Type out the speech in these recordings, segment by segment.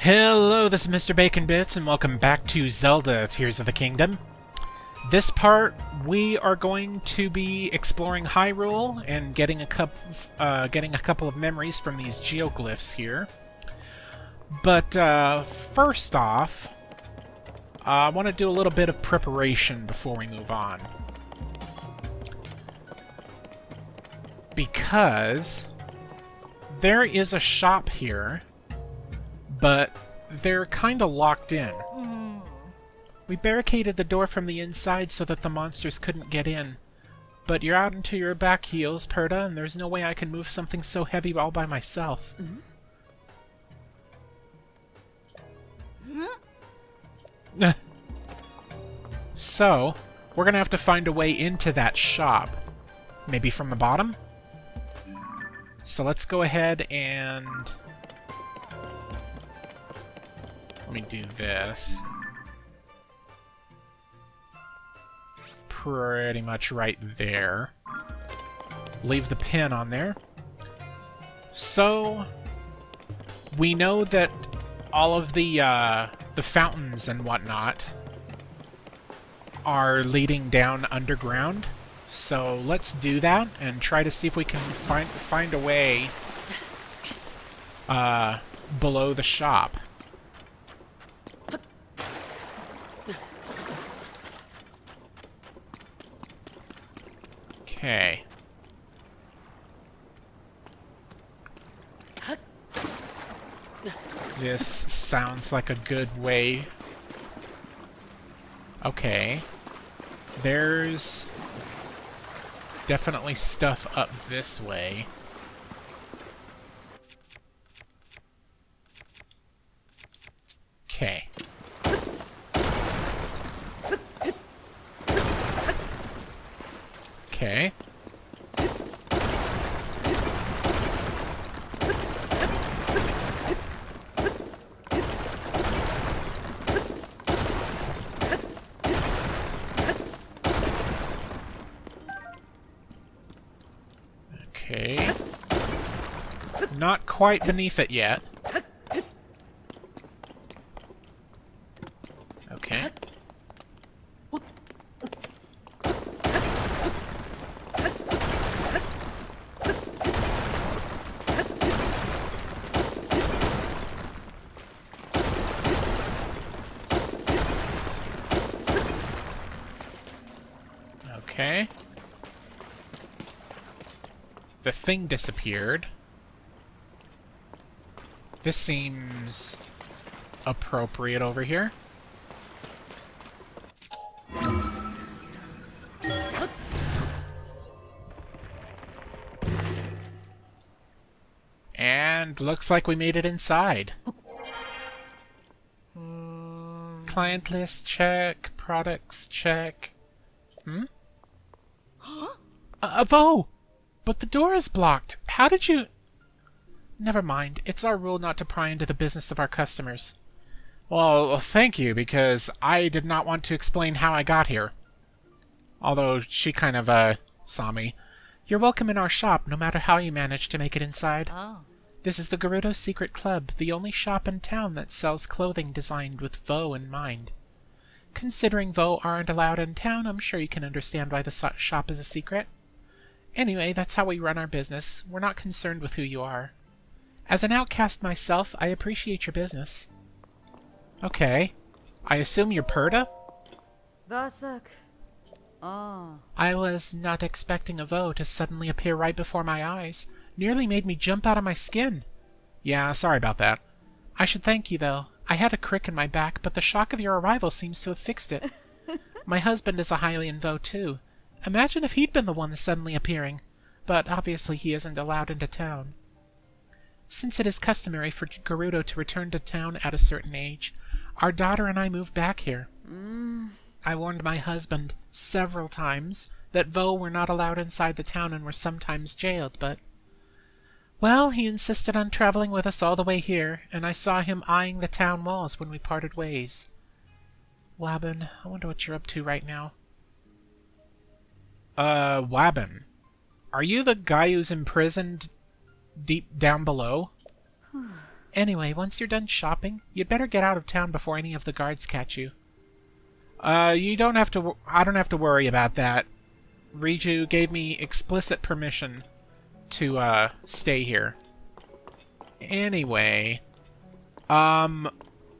Hello, this is Mr. Bacon Bits, and welcome back to Zelda Tears of the Kingdom. This part, we are going to be exploring Hyrule and getting a couple of memories from these geoglyphs here. But first off, I want to do a little bit of preparation before we move on. Because there is a shop here, but they're kinda locked in. We barricaded the door from the inside so that the monsters couldn't get in. But you're out into your back heels, Purah, and there's no way I can move something so heavy all by myself. So, we're gonna have to find a way into that shop. Maybe from the bottom? So let's go ahead and... let me do this. Pretty much right there. Leave the pin on there. So, we know that all of the fountains and whatnot are leading down underground. So let's do that and try to see if we can find a way below the shop. Okay. This sounds like a good way. Okay. There's definitely stuff up this way. Okay. Okay. Okay. Not quite beneath it yet. Okay. Okay. The thing disappeared. This seems appropriate over here. And looks like we made it inside. Client list check, products check. Vo! But the door is blocked. How did you... Never mind. It's our rule not to pry into the business of our customers. Well, thank you, because I did not want to explain how I got here. Although she kind of, saw me. You're welcome in our shop, no matter how you managed to make it inside. Oh. This is the Gerudo Secret Club, the only shop in town that sells clothing designed with Vo in mind. Considering Vo aren't allowed in town, I'm sure you can understand why the shop is a secret. Anyway, that's how we run our business. We're not concerned with who you are. As an outcast myself, I appreciate your business. Okay. I assume you're Purah? Vasak. Oh. I was not expecting a Vo to suddenly appear right before my eyes. Nearly made me jump out of my skin. Yeah, sorry about that. I should thank you, though. I had a crick in my back, but the shock of your arrival seems to have fixed it. My husband is a Hylian Vo, too. Imagine if he'd been the one suddenly appearing. But obviously he isn't allowed into town. Since it is customary for Gerudo to return to town at a certain age, our daughter and I moved back here. I warned my husband several times that Vo were not allowed inside the town and were sometimes jailed, but... well, he insisted on traveling with us all the way here, and I saw him eyeing the town walls when we parted ways. Wabbin, I wonder what you're up to right now. Wabbin. Are you the guy who's imprisoned deep down below? Anyway, once you're done shopping, you'd better get out of town before any of the guards catch you. You don't have to... I don't have to worry about that. Riju gave me explicit permission to, stay here. Anyway...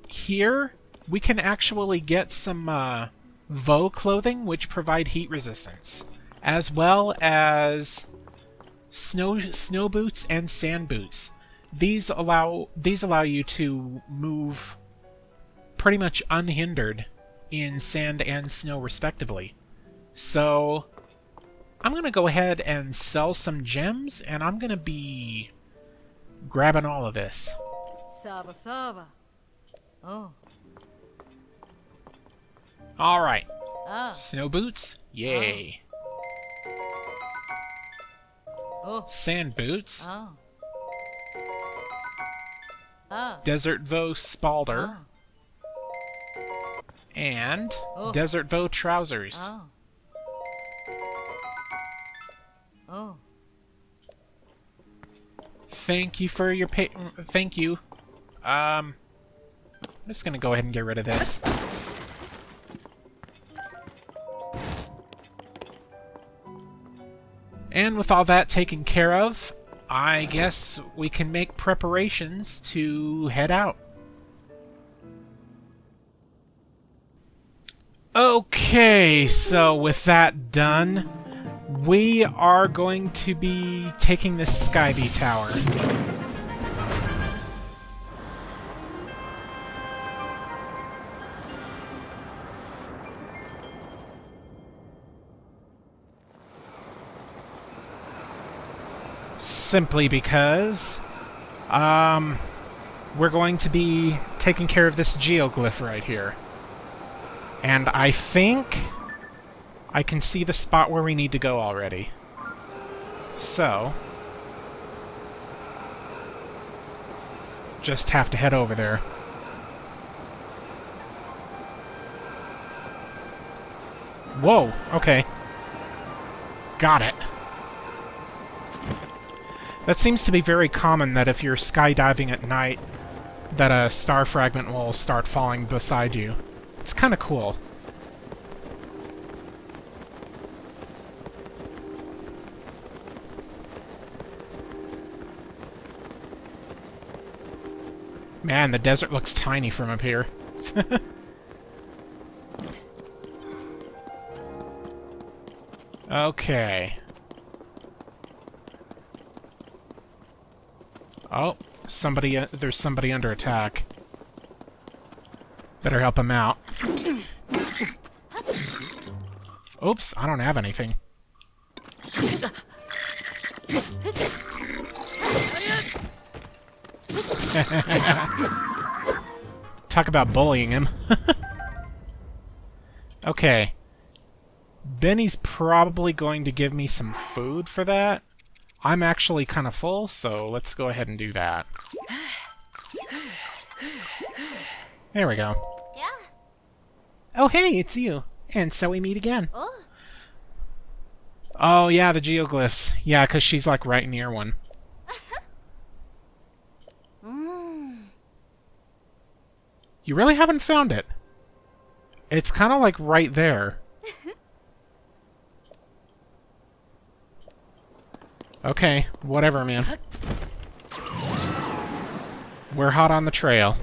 here, we can actually get some, Vo clothing, which provide heat resistance, as well as snow boots and sand boots. These allow you to move pretty much unhindered in sand and snow respectively. So I'm gonna go ahead and sell some gems, and I'm gonna be grabbing all of this. Saba saba. Oh. Alright. Ah. Snow boots? Yay. Oh. Sand boots. Ah. Ah. Desert Vo Spalder. Ah. And Oh. Desert Vo trousers. Ah. Oh. Thank you for your thank you. I'm just gonna go ahead and get rid of this. And with all that taken care of, I guess we can make preparations to head out. Okay, so with that done, we are going to be taking the Skyview Tower. Simply because, we're going to be taking care of this geoglyph right here. And I think I can see the spot where we need to go already. So, just have to head over there. Whoa, okay. Got it. That seems to be very common, that if you're skydiving at night, that a star fragment will start falling beside you. It's kind of cool. Man, the desert looks tiny from up here. Okay. Oh, there's somebody under attack. Better help him out. Oops, I don't have anything. Talk about bullying him. Okay. Benny's probably going to give me some food for that. I'm actually kind of full, so let's go ahead and do that. There we go. Yeah. Oh, hey, it's you. And so we meet again. Oh. Oh, yeah, the geoglyphs. Yeah, because she's, like, right near one. You really haven't found it? It's kind of, like, right there. Okay, whatever, man. We're hot on the trail.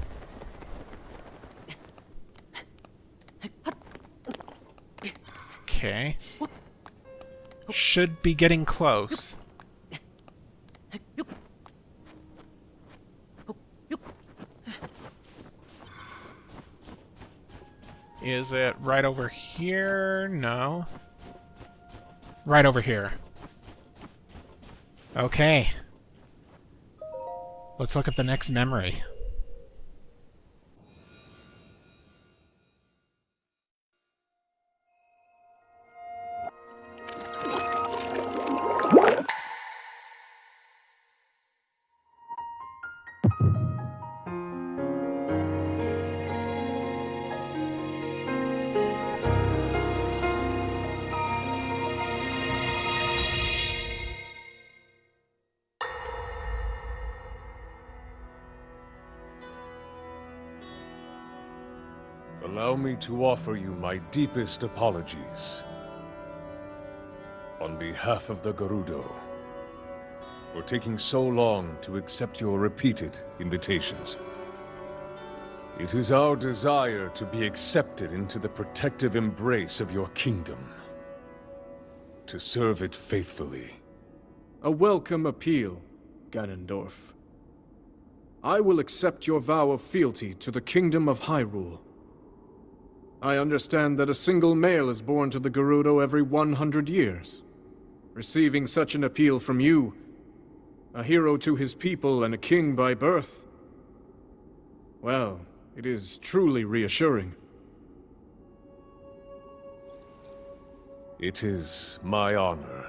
Okay. Should be getting close. Is it right over here? No. Right over here. Okay. Let's look at the next memory. Allow me to offer you my deepest apologies. On behalf of the Gerudo, for taking so long to accept your repeated invitations. It is our desire to be accepted into the protective embrace of your kingdom. To serve it faithfully. A welcome appeal, Ganondorf. I will accept your vow of fealty to the Kingdom of Hyrule. I understand that a single male is born to the Gerudo every 100 years. Receiving such an appeal from you, a hero to his people and a king by birth, well, it is truly reassuring. It is my honor.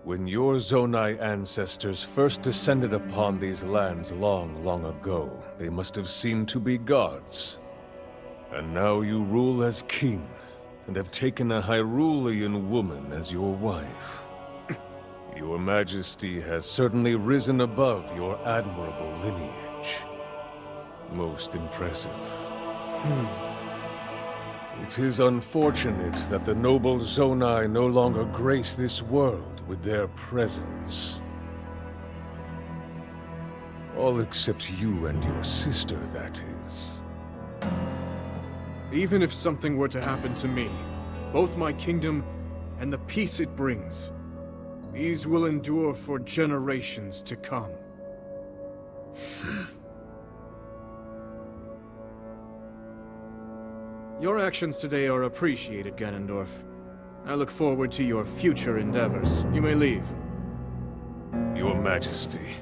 When your Zonai ancestors first descended upon these lands long, long ago, they must have seemed to be gods. And now you rule as king, and have taken a Hyrulean woman as your wife. Your Majesty has certainly risen above your admirable lineage. Most impressive. It is unfortunate that the noble Zonai no longer grace this world with their presence. All except you and your sister, that is. Even if something were to happen to me, both my kingdom and the peace it brings, these will endure for generations to come. Your actions today are appreciated, Ganondorf. I look forward to your future endeavors. You may leave. Your Majesty.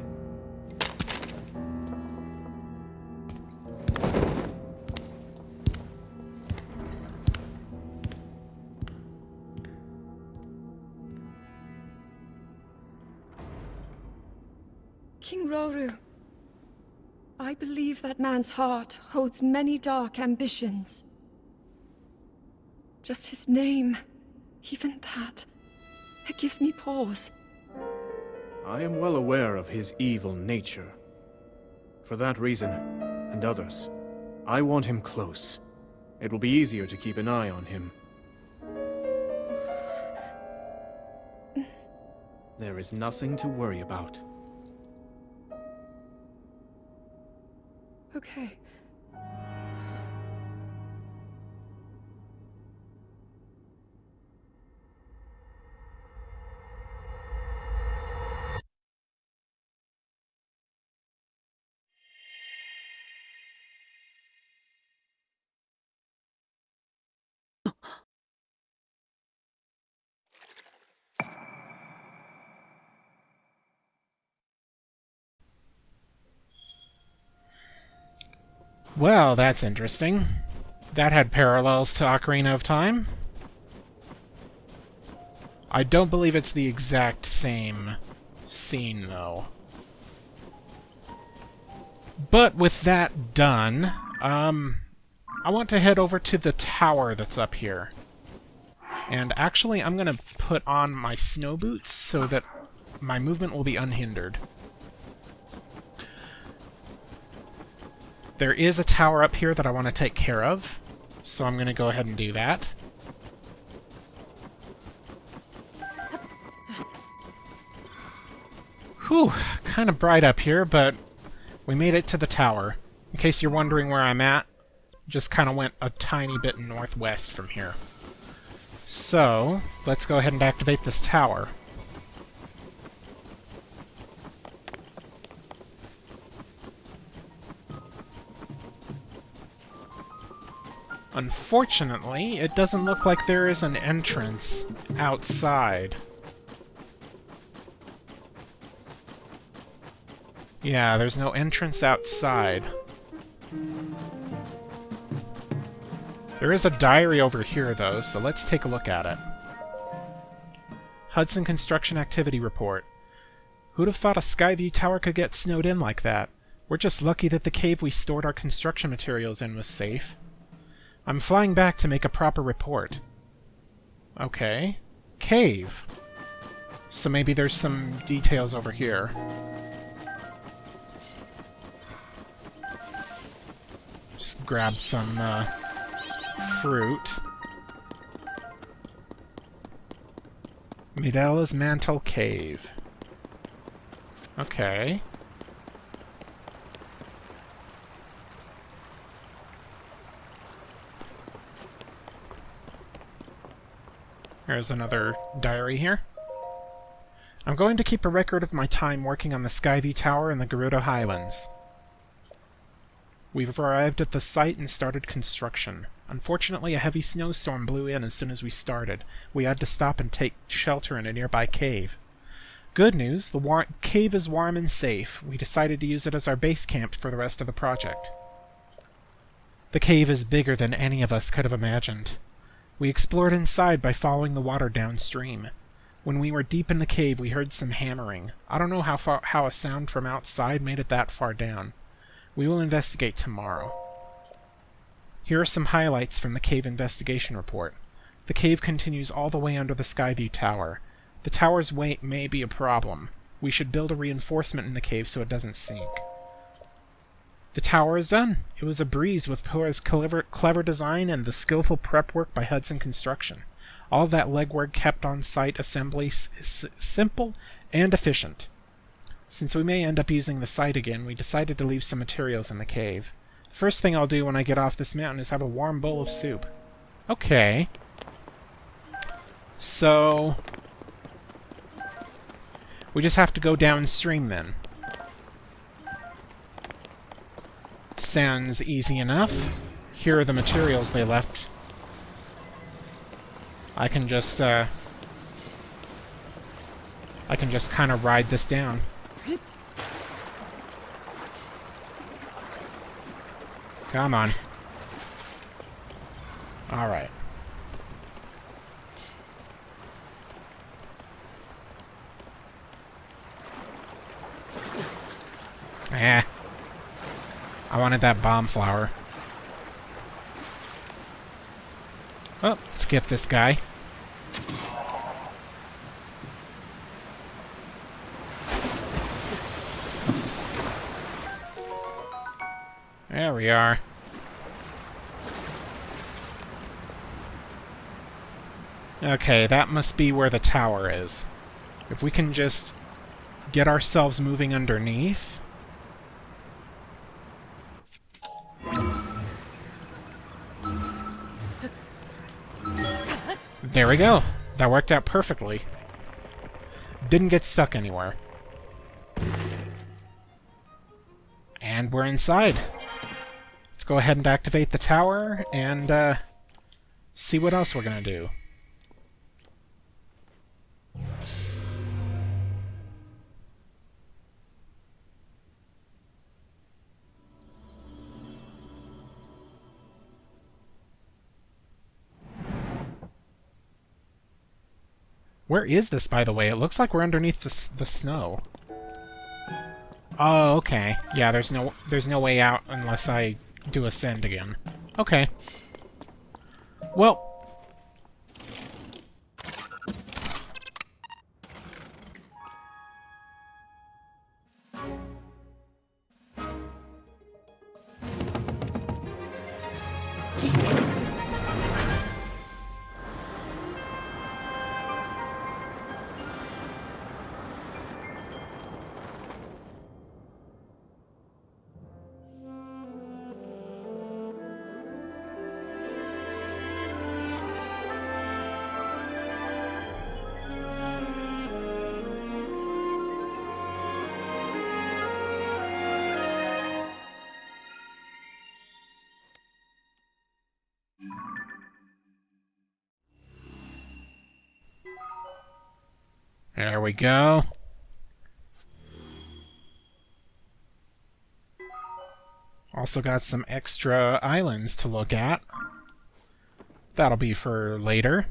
King Roru, I believe that man's heart holds many dark ambitions. Just his name, even that, it gives me pause. I am well aware of his evil nature. For that reason, and others, I want him close. It will be easier to keep an eye on him. There is nothing to worry about. Okay. Well, that's interesting. That had parallels to Ocarina of Time. I don't believe it's the exact same scene, though. But with that done, I want to head over to the tower that's up here. And actually, I'm going to put on my snow boots so that my movement will be unhindered. There is a tower up here that I want to take care of, so I'm going to go ahead and do that. Whew, kind of bright up here, but we made it to the tower. In case you're wondering where I'm at, just kind of went a tiny bit northwest from here. So, let's go ahead and activate this tower. Unfortunately, it doesn't look like there is an entrance outside. Yeah, there's no entrance outside. There is a diary over here, though, so let's take a look at it. Hudson Construction Activity Report. Who'd have thought a Skyview tower could get snowed in like that? We're just lucky that the cave we stored our construction materials in was safe. I'm flying back to make a proper report. Okay. Cave. So maybe there's some details over here. Just grab some fruit. Midella's Mantle Cave. Okay. There's another diary here. I'm going to keep a record of my time working on the Skyview Tower in the Gerudo Highlands. We've arrived at the site and started construction. Unfortunately, a heavy snowstorm blew in as soon as we started. We had to stop and take shelter in a nearby cave. Good news, the cave is warm and safe. We decided to use it as our base camp for the rest of the project. The cave is bigger than any of us could have imagined. We explored inside by following the water downstream. When we were deep in the cave, we heard some hammering. I don't know how a sound from outside made it that far down. We will investigate tomorrow. Here are some highlights from the cave investigation report. The cave continues all the way under the Skyview Tower. The tower's weight may be a problem. We should build a reinforcement in the cave so it doesn't sink. The tower is done. It was a breeze with Purah's clever design and the skillful prep work by Hudson Construction. All of that legwork kept on-site assembly simple and efficient. Since we may end up using the site again, we decided to leave some materials in the cave. The first thing I'll do when I get off this mountain is have a warm bowl of soup. Okay. So we just have to go downstream then. Sounds easy enough. Here are the materials they left. I can just kind of ride this down. Come on. Alright. I wanted that bomb flower. Oh, let's get this guy. There we are. Okay, that must be where the tower is. If we can just get ourselves moving underneath. There we go. That worked out perfectly. Didn't get stuck anywhere. And we're inside. Let's go ahead and activate the tower and see what else we're gonna do. Where is this, by the way? It looks like we're underneath the snow. Oh, okay. Yeah, there's no way out unless I do ascend again. Okay. Well. There we go. Also got some extra islands to look at. That'll be for later.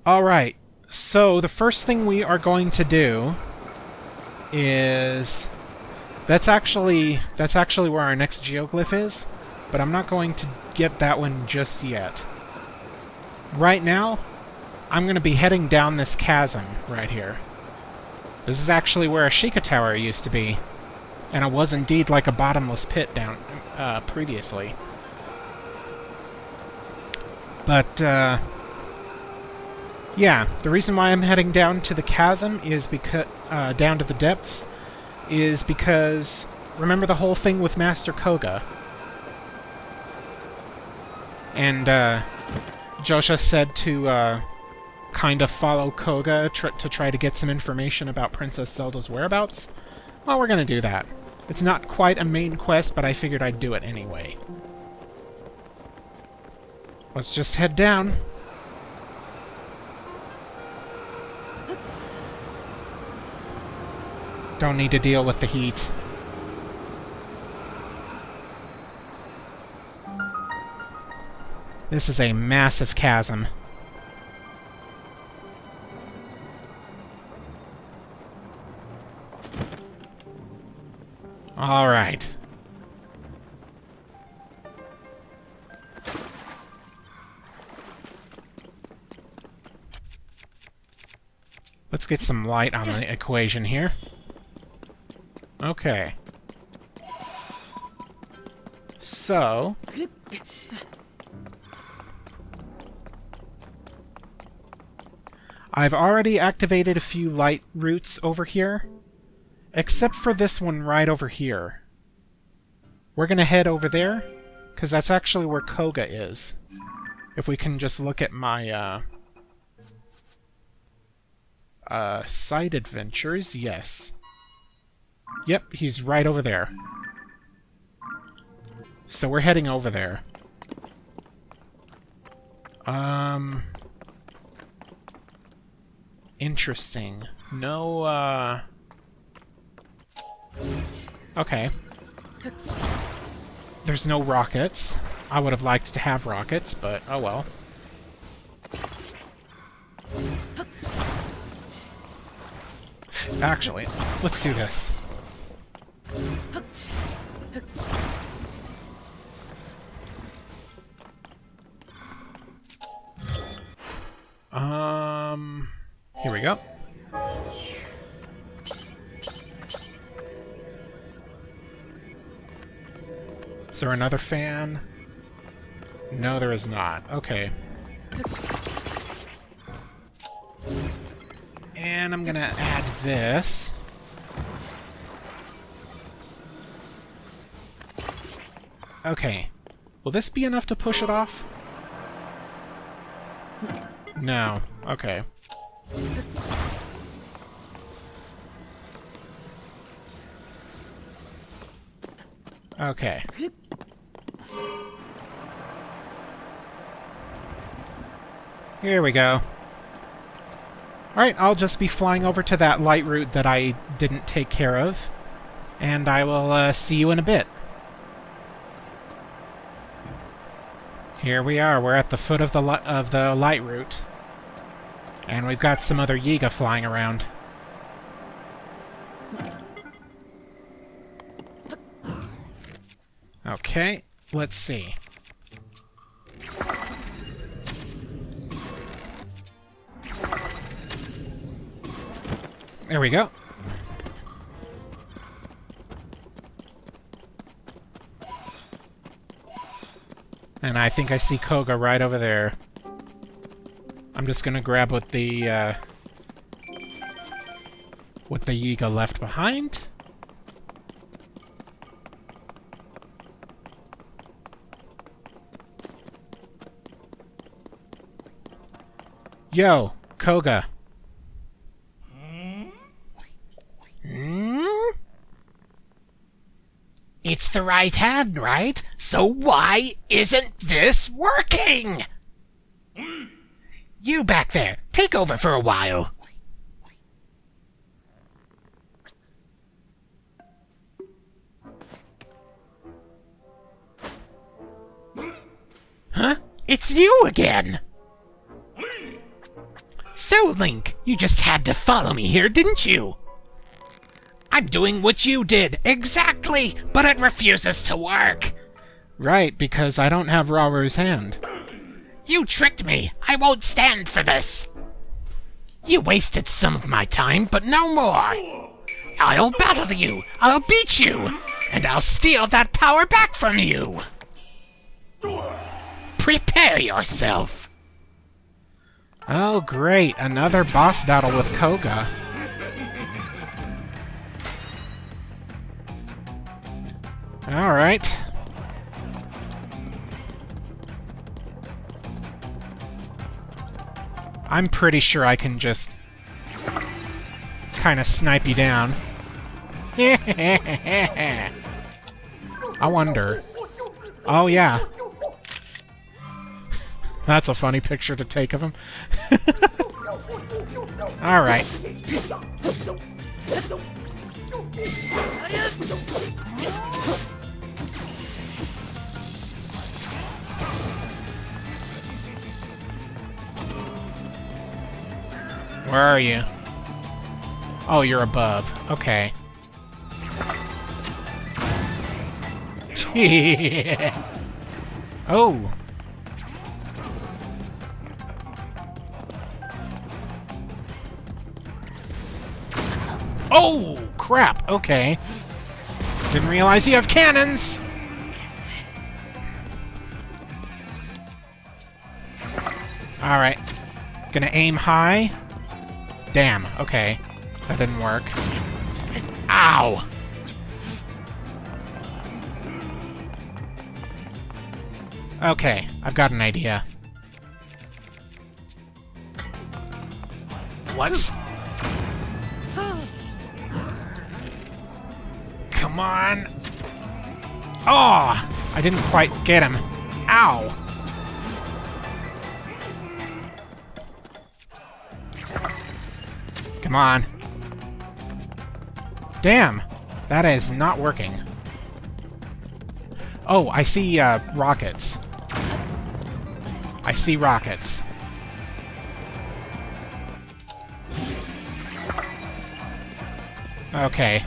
Alright, so the first thing we are going to do is... That's actually where our next geoglyph is, but I'm not going to get that one just yet. Right now, I'm going to be heading down this chasm right here. This is actually where a Sheikah Tower used to be. And it was indeed like a bottomless pit down previously. But, yeah, the reason why I'm heading down to the chasm is because, down to the depths, is because, remember the whole thing with Master Koga? And, Josha said to, kind of follow Koga to try to get some information about Princess Zelda's whereabouts. Well, we're gonna do that. It's not quite a main quest, but I figured I'd do it anyway. Let's just head down. Don't need to deal with the heat. This is a massive chasm. All right. Let's get some light on the equation here. Okay. So... I've already activated a few light routes over here, except for this one right over here. We're gonna head over there, because that's actually where Koga is. If we can just look at my, side adventures, yes. Yep, he's right over there. So we're heading over there. Interesting. No, okay. There's no rockets. I would have liked to have rockets, but oh well. Actually, let's do this. Here we go. Is there another fan? No, there is not. Okay. And I'm gonna add this. Okay. Will this be enough to push it off? No. Okay. Okay. Here we go. Alright, I'll just be flying over to that light route that I didn't take care of, and I will see you in a bit. Here we are, we're at the foot of the light route, and we've got some other Yiga flying around. Okay, let's see. There we go. And I think I see Koga right over there. I'm just gonna grab what the Yiga left behind. Yo, Koga. It's the right hand, right? So why isn't this working? You back there, take over for a while. Huh? It's you again! So, Link, you just had to follow me here, didn't you? I'm doing what you did, exactly, but it refuses to work. Right, because I don't have Raru's hand. You tricked me. I won't stand for this. You wasted some of my time, but no more. I'll battle you! I'll beat you! And I'll steal that power back from you! Prepare yourself! Oh, great. Another boss battle with Koga. Alright. I'm pretty sure I can just kind of snipe you down. I wonder. Oh, yeah. That's a funny picture to take of him. Alright. Where are you? Oh, you're above. Okay. Oh. Oh, crap. Okay. Didn't realize you have cannons. Alright. Gonna aim high. Damn, okay. That didn't work. Ow! Okay, I've got an idea. What's... Come on! Oh! I didn't quite get him. Ow! Come on. Damn! That is not working. Oh, I see, rockets. I see rockets. Okay.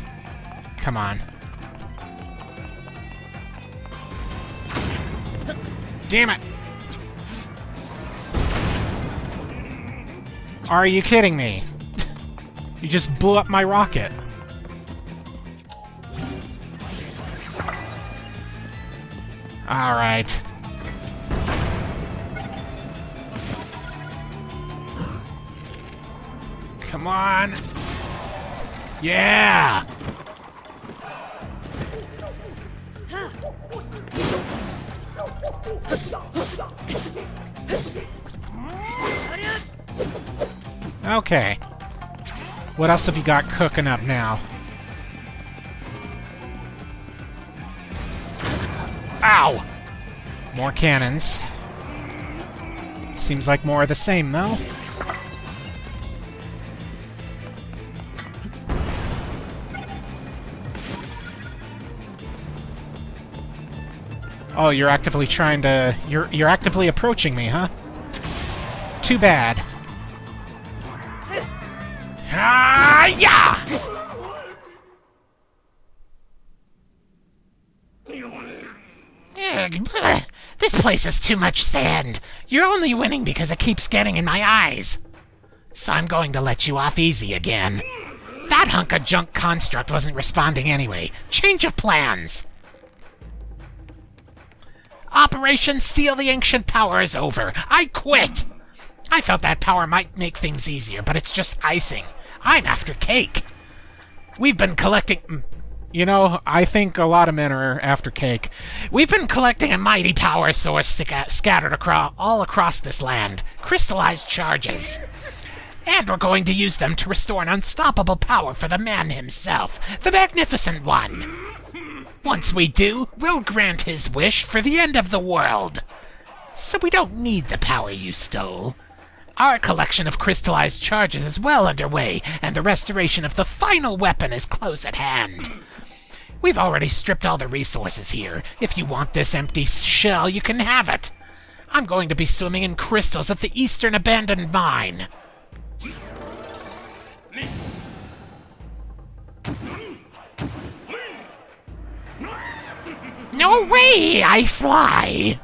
Come on. Damn it! Are you kidding me? You just blew up my rocket. Alright. Come on. Yeah! Okay. What else have you got cooking up now? Ow! More cannons. Seems like more of the same, though. Oh, you're actively trying to... You're actively approaching me, huh? Too bad. Ah, yeah! This place is too much sand. You're only winning because it keeps getting in my eyes. So I'm going to let you off easy again. That hunk of junk construct wasn't responding anyway. Change of plans. Operation Steal the Ancient Power is over. I quit. I felt that power might make things easier, but it's just icing. I'm after cake. We've been collecting... You know, I think a lot of men are after cake. We've been collecting a mighty power source scattered all across this land. Crystallized charges. And we're going to use them to restore an unstoppable power for the man himself. The Magnificent One. Once we do, we'll grant his wish for the end of the world. So we don't need the power you stole. Our collection of crystallized charges is well underway, and the restoration of the final weapon is close at hand. We've already stripped all the resources here. If you want this empty shell, you can have it. I'm going to be swimming in crystals at the Eastern Abandoned Mine. No way! I fly!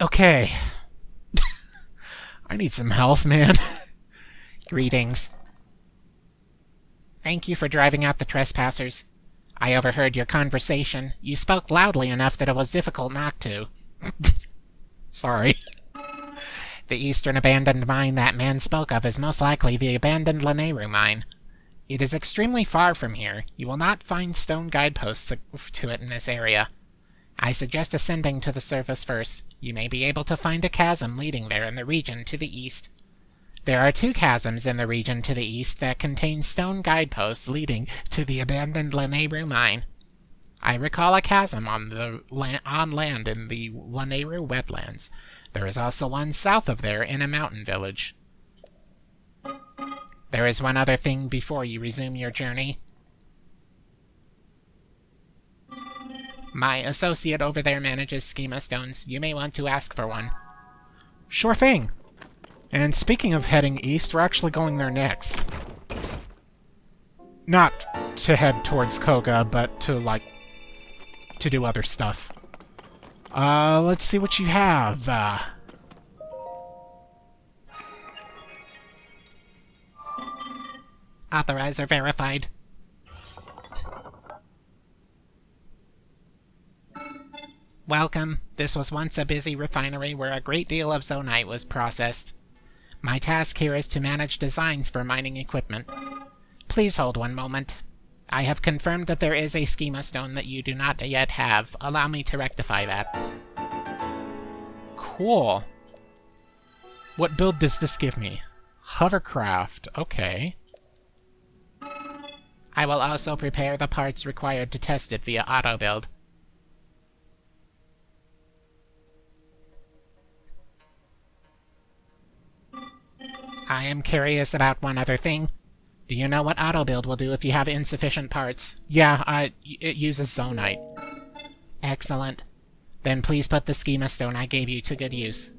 Okay. I need some health, man. Greetings. Thank you for driving out the trespassers. I overheard your conversation. You spoke loudly enough that it was difficult not to. Sorry. The eastern abandoned mine that man spoke of is most likely the abandoned Lanayru mine. It is extremely far from here. You will not find stone guideposts to it in this area. I suggest ascending to the surface first. You may be able to find a chasm leading there in the region to the east. There are 2 chasms in the region to the east that contain stone guideposts leading to the abandoned Lanayru mine. I recall a chasm on land in the Lanayru wetlands. There is also one south of there in a mountain village. There is one other thing before you resume your journey. My associate over there manages schema stones. You may want to ask for one. Sure thing. And speaking of heading east, we're actually going there next. Not to head towards Koga, but to do other stuff. Let's see what you have. Authorizer verified. Welcome. This was once a busy refinery where a great deal of zonite was processed. My task here is to manage designs for mining equipment. Please hold one moment. I have confirmed that there is a schema stone that you do not yet have. Allow me to rectify that. Cool. What build does this give me? Hovercraft. Okay. I will also prepare the parts required to test it via auto build. I am curious about one other thing. Do you know what auto build will do if you have insufficient parts? Yeah, it uses zonite. Excellent. Then please put the schema stone I gave you to good use.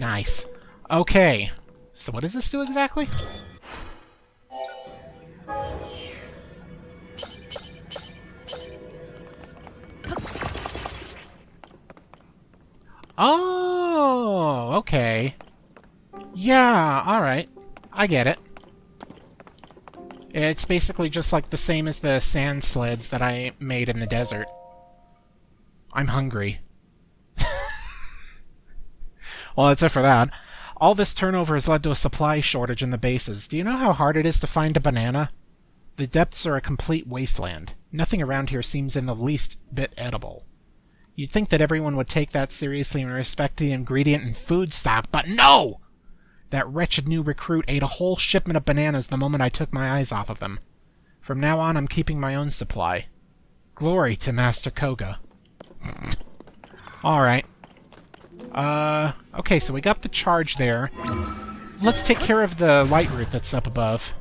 Nice. Okay. So what does this do exactly? Oh, okay. Yeah, alright. I get it. It's basically just like the same as the sand sleds that I made in the desert. I'm hungry. Well, that's it for that. All this turnover has led to a supply shortage in the bases. Do you know how hard it is to find a banana? The depths are a complete wasteland. Nothing around here seems in the least bit edible. You'd think that everyone would take that seriously in respect to the ingredient and food stock, but no! That wretched new recruit ate a whole shipment of bananas the moment I took my eyes off of them. From now on, I'm keeping my own supply. Glory to Master Koga. Alright. Okay, so we got the charge there. Let's take care of the light route that's up above.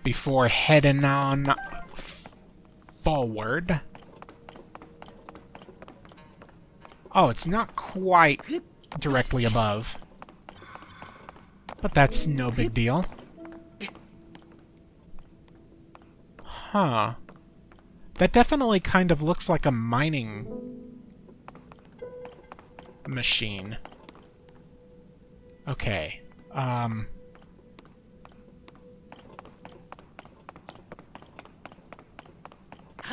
Before heading on forward. Oh, it's not quite directly above. But that's no big deal. Huh. That definitely kind of looks like a mining machine. Okay.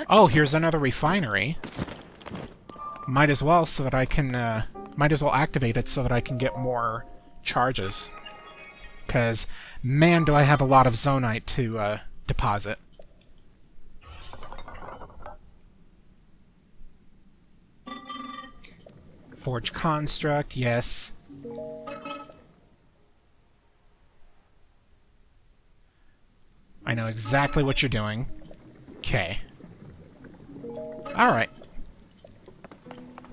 Oh, here's another refinery. Might as well so that I can, might as well activate it so that I can get more charges. 'Cause, man, do I have a lot of zonite to, deposit. Forge construct, yes. I know exactly what you're doing. Okay. Alright.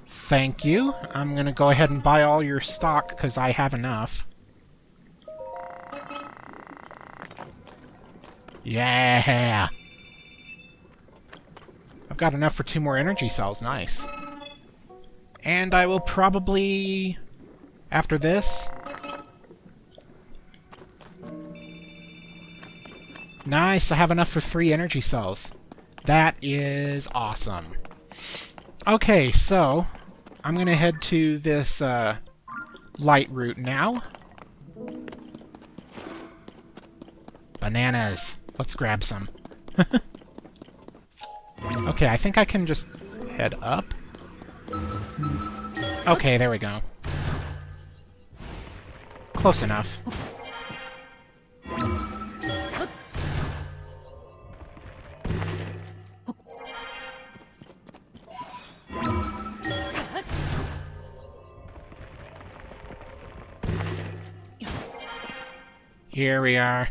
Thank you. I'm gonna go ahead and buy all your stock, because I have enough. Yeah! I've got enough for 2 more energy cells. Nice. And I will probably... after this... Nice, I have enough for 3 energy cells. That is awesome. Okay, so I'm gonna head to this light route now. Bananas. Let's grab some. Okay, I think I can just head up. Okay, there we go. Close enough. Here we are.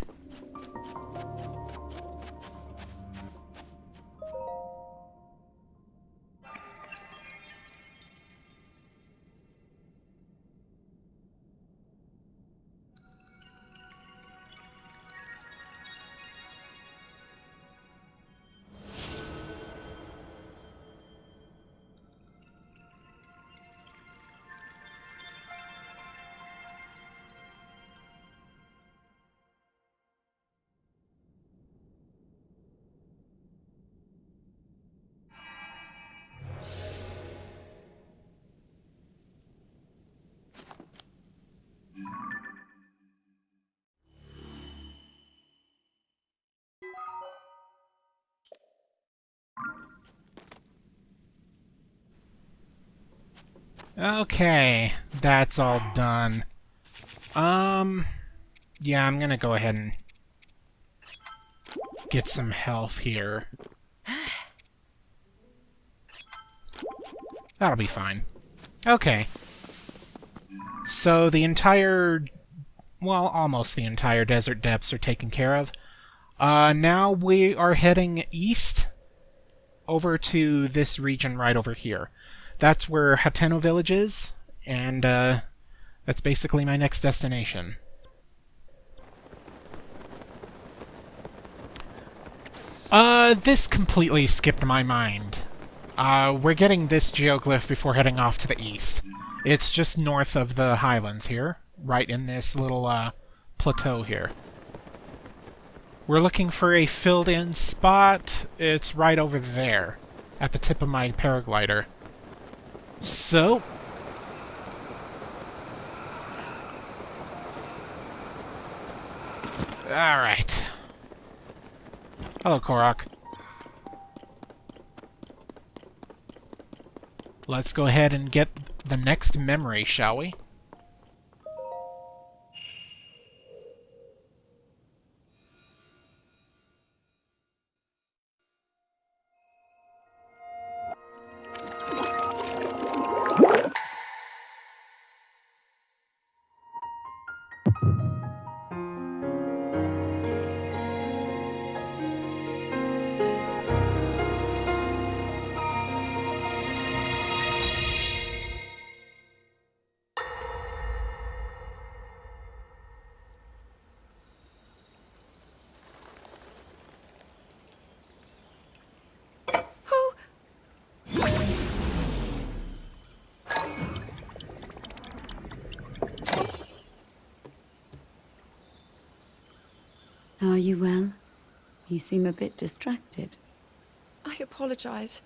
Okay, that's all done. Yeah, I'm gonna go ahead and get some health here. That'll be fine. Okay. So the entire, well, almost the entire desert depths are taken care of. Now we are heading east over to this region right over here. That's where Hateno Village is, and that's basically my next destination. This completely skipped my mind. We're getting this geoglyph before heading off to the east. It's just north of the highlands here, right in this little plateau here. We're looking for a filled-in spot. It's right over there, at the tip of my paraglider. So, alright. Hello, Korok. Let's go ahead and get the next memory, shall we? Are you well? You seem a bit distracted. I apologize.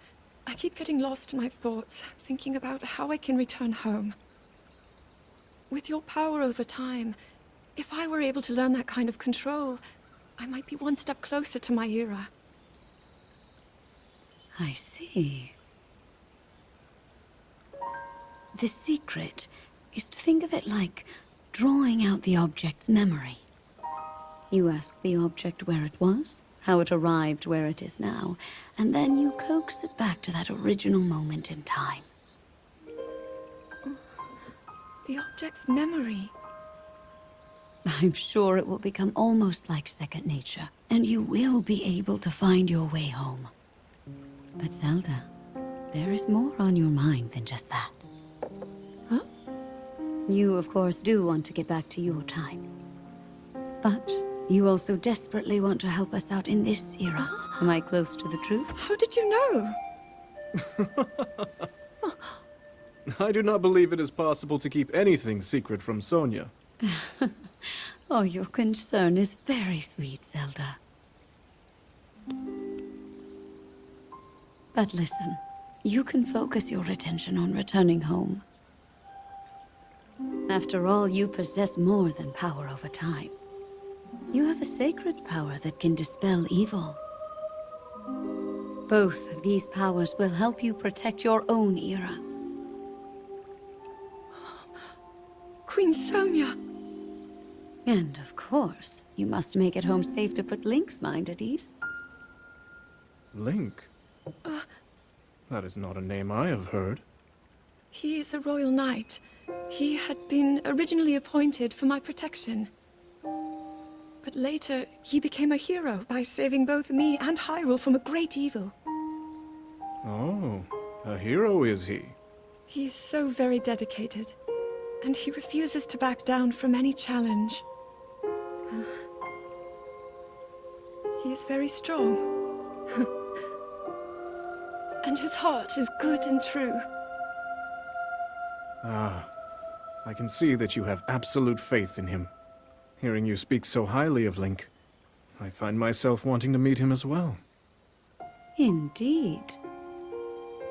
I keep getting lost in my thoughts, thinking about how I can return home. With your power over time, if I were able to learn that kind of control, I might be one step closer to my era. I see. The secret is to think of it like drawing out the object's memory. You ask the object where it was, how it arrived where it is now, and then you coax it back to that original moment in time. The object's memory. I'm sure it will become almost like second nature, and you will be able to find your way home. But Zelda, there is more on your mind than just that. Huh? You, of course, do want to get back to your time. But you also desperately want to help us out in this era. Am I close to the truth? How did you know? I do not believe it is possible to keep anything secret from Sonia. Oh, your concern is very sweet, Zelda. But listen, you can focus your attention on returning home. After all, you possess more than power over time. You have a sacred power that can dispel evil. Both of these powers will help you protect your own era. Queen Sonia! And of course, you must make it home safe to put Link's mind at ease. Link? That is not a name I have heard. He is a royal knight. He had been originally appointed for my protection. But later, he became a hero by saving both me and Hyrule from a great evil. Oh, a hero is he? He is so very dedicated, and he refuses to back down from any challenge. He is very strong. And his heart is good and true. Ah, I can see that you have absolute faith in him. Hearing you speak so highly of Link, I find myself wanting to meet him as well. Indeed.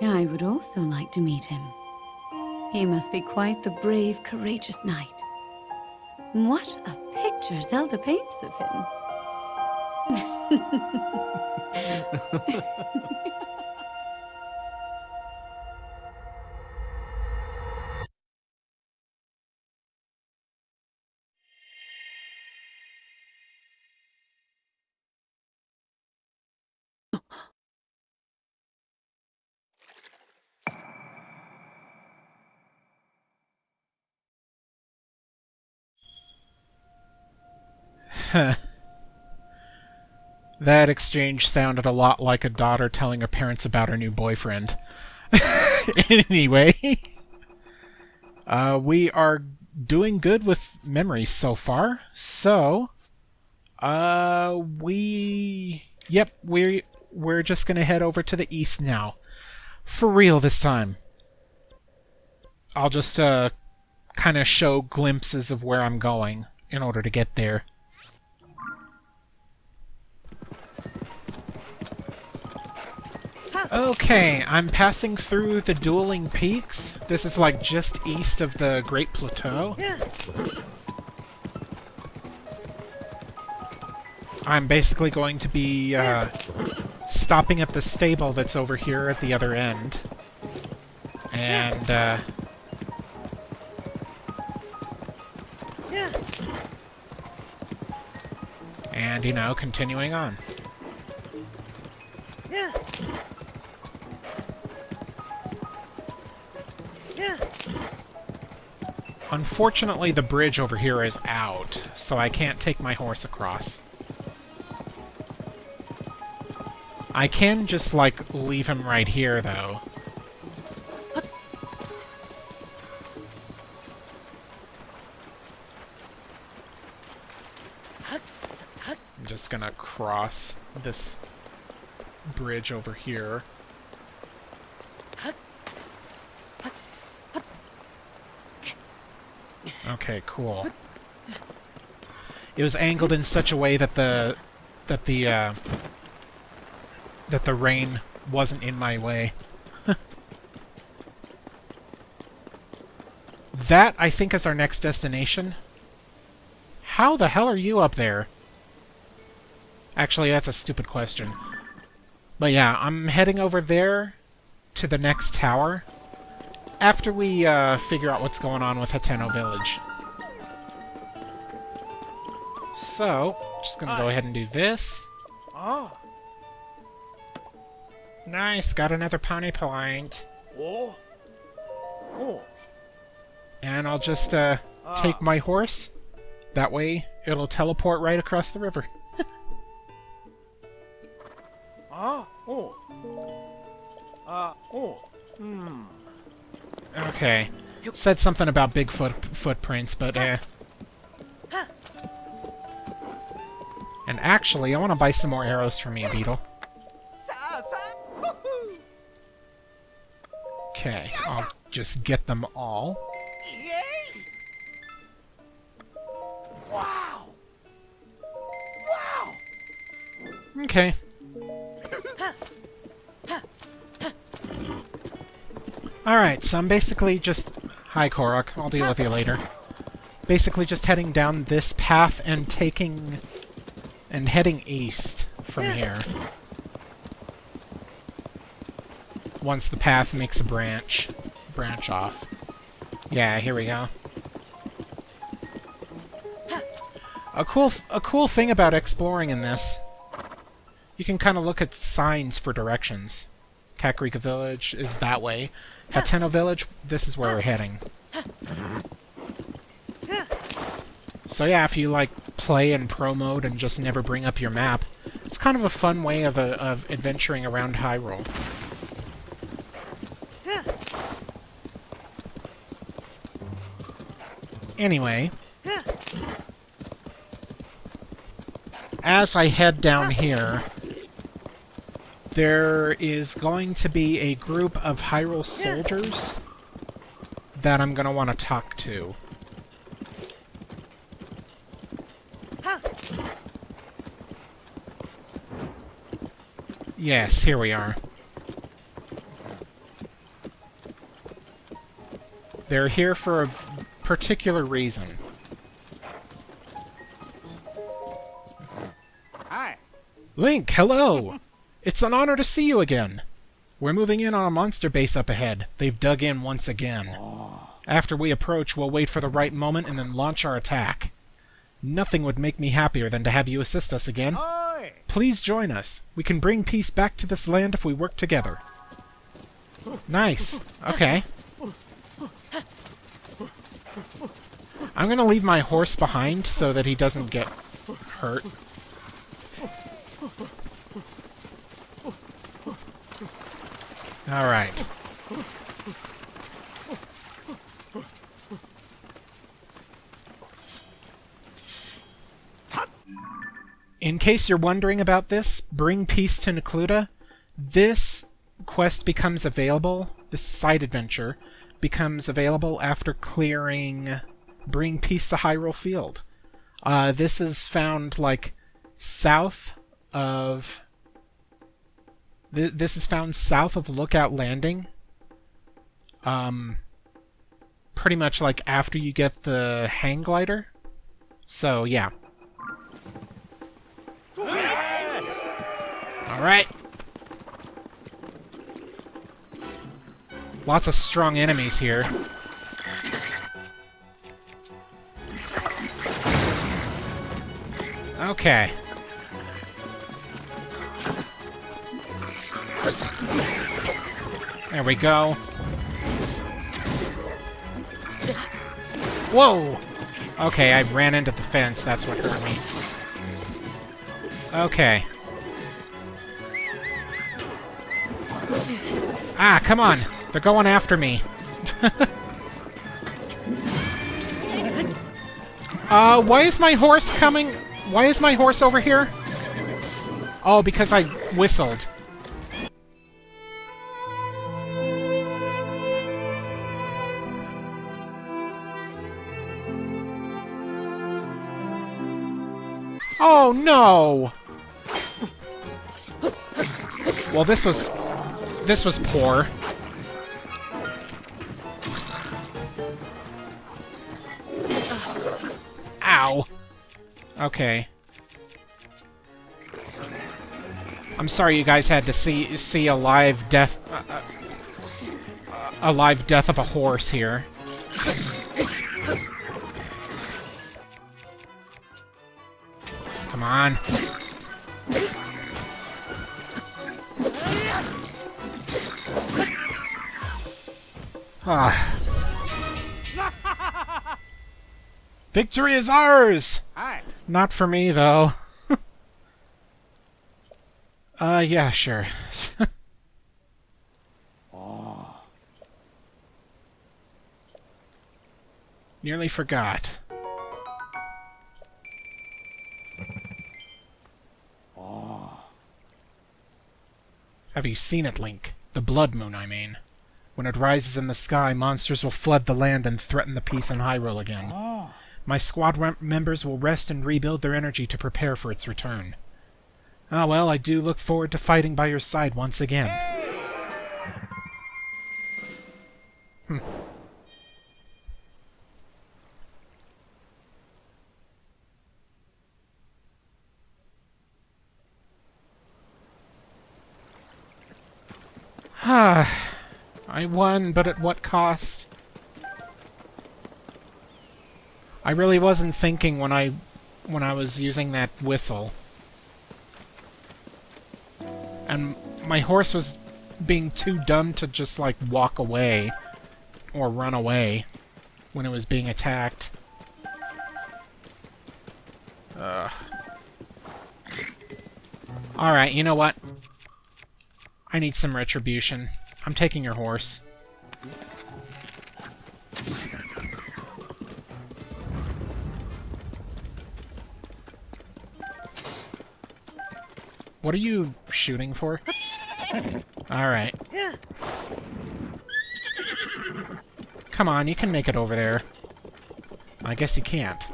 I would also like to meet him. He must be quite the brave, courageous knight. What a picture Zelda paints of him. That exchange sounded a lot like a daughter telling her parents about her new boyfriend. Anyway, we are doing good with memories so far. So, we're just gonna head over to the east now. For real this time. I'll just kind of show glimpses of where I'm going in order to get there. Okay, I'm passing through the Dueling Peaks. This is like just east of the Great Plateau. I'm basically going to be stopping at the stable that's over here at the other end. And you know, continuing on. Unfortunately, the bridge over here is out, so I can't take my horse across. I can just, like, leave him right here, though. I'm just gonna cross this bridge over here. Okay, cool. It was angled in such a way that the rain wasn't in my way. That, I think, is our next destination. How the hell are you up there? Actually, that's a stupid question. But yeah, I'm heading over there to the next tower after we figure out what's going on with Hateno Village. So, just gonna go ahead and do this. Oh. Nice, got another pony point. Oh. Oh. And I'll just take my horse. That way, it'll teleport right across the river. Ah. Oh. Oh. Hmm. Okay. Said something about big footprints, but And actually, I want to buy some more arrows from you, Beetle. Okay, I'll just get them all. Wow. Wow. Okay. Alright, so I'm basically just... Hi, Korok. I'll deal with you later. Basically just heading down this path and taking... and heading east from here. Once the path makes a branch off. Yeah, here we go. A cool thing about exploring in this, you can kind of look at signs for directions. Kakarika Village is that way. Hateno Village, this is where we're heading. So yeah, if you like play in pro mode and just never bring up your map, it's kind of a fun way of adventuring around Hyrule. Anyway, as I head down here, there is going to be a group of Hyrule soldiers that I'm going to want to talk to. Yes, here we are. They're here for a particular reason. Hi. Link, hello! It's an honor to see you again. We're moving in on a monster base up ahead. They've dug in once again. After we approach, we'll wait for the right moment and then launch our attack. Nothing would make me happier than to have you assist us again. Oi. Please join us. We can bring peace back to this land if we work together. Nice. Okay. I'm gonna leave my horse behind so that he doesn't get hurt. Alright. In case you're wondering about this, Bring Peace to Necluda, this quest becomes available, this side adventure, becomes available after clearing Bring Peace to Hyrule Field. This is found, like, south of... This is found south of Lookout Landing. Pretty much, like, after you get the hang glider. So, yeah. Alright. Lots of strong enemies here. Okay. There we go. Whoa! Okay, I ran into the fence. That's what hurt me. Okay. Ah, come on! They're going after me. Why is my horse coming? Why is my horse over here? Oh, because I whistled. Oh, no! Well, this was poor. Ow. Okay. I'm sorry you guys had to see a live death of a horse here. Come on. Ah. Victory is ours! Hi. Not for me, though. Yeah, sure. Nearly forgot. Have you seen it, Link? The blood moon, I mean. When it rises in the sky, monsters will flood the land and threaten the peace in Hyrule again. My squad members will rest and rebuild their energy to prepare for its return. Ah, well, I do look forward to fighting by your side once again. I won, but at what cost? I really wasn't thinking when I was using that whistle. And my horse was being too dumb to just, like, walk away or run away when it was being attacked. Alright, you know what? I need some retribution. I'm taking your horse. What are you shooting for? Alright. Come on, you can make it over there. I guess you can't.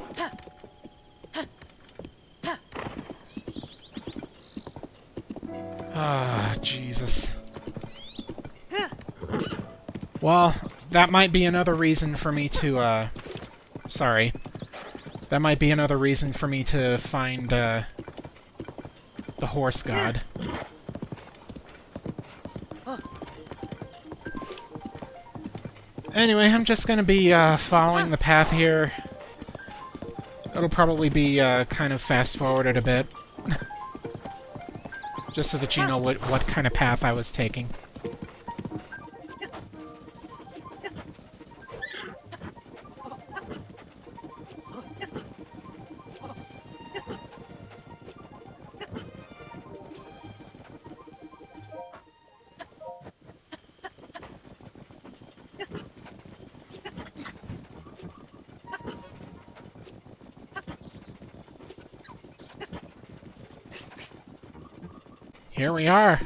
Ah, Jesus. Well, that might be another reason for me to, sorry. That might be another reason for me to find, the horse god. Anyway, I'm just gonna be, following the path here. It'll probably be, kind of fast-forwarded a bit. Just so that you know what kind of path I was taking. Here we are.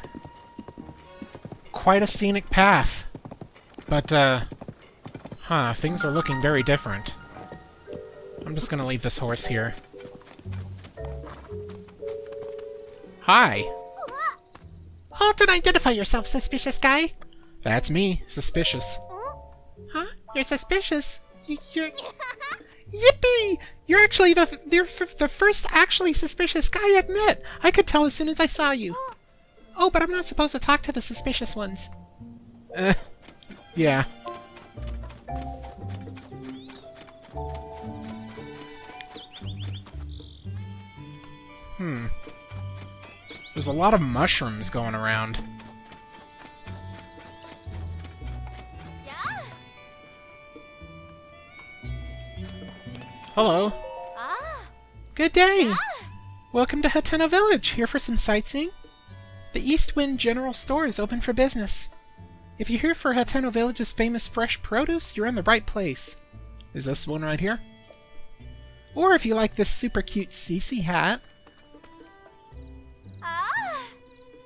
Quite a scenic path. But, things are looking very different. I'm just gonna leave this horse here. Hi! Oh, don't identify yourself, suspicious guy. That's me, suspicious. Huh? You're suspicious? You're... Yippee! You're actually the first actually suspicious guy I've met. I could tell as soon as I saw you. Oh, but I'm not supposed to talk to the suspicious ones. Yeah. There's a lot of mushrooms going around. Hello. Good day. Welcome to Hateno Village. Here for some sightseeing? The East Wind General Store is open for business. If you're here for Hateno Village's famous fresh produce, you're in the right place. Is this one right here? Or if you like this super cute Cece hat,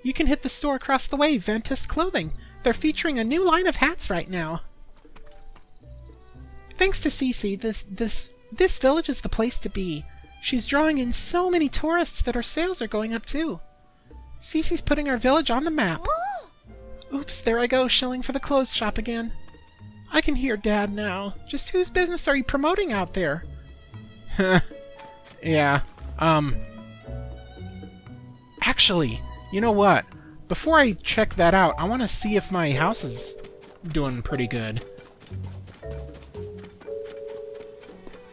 you can hit the store across the way, Ventus Clothing. They're featuring a new line of hats right now. Thanks to Cece, this village is the place to be. She's drawing in so many tourists that her sales are going up too. Cece's putting our village on the map. Oops, there I go, shilling for the clothes shop again. I can hear Dad now. Just whose business are you promoting out there? Yeah, Actually, you know what? Before I check that out, I want to see if my house is doing pretty good.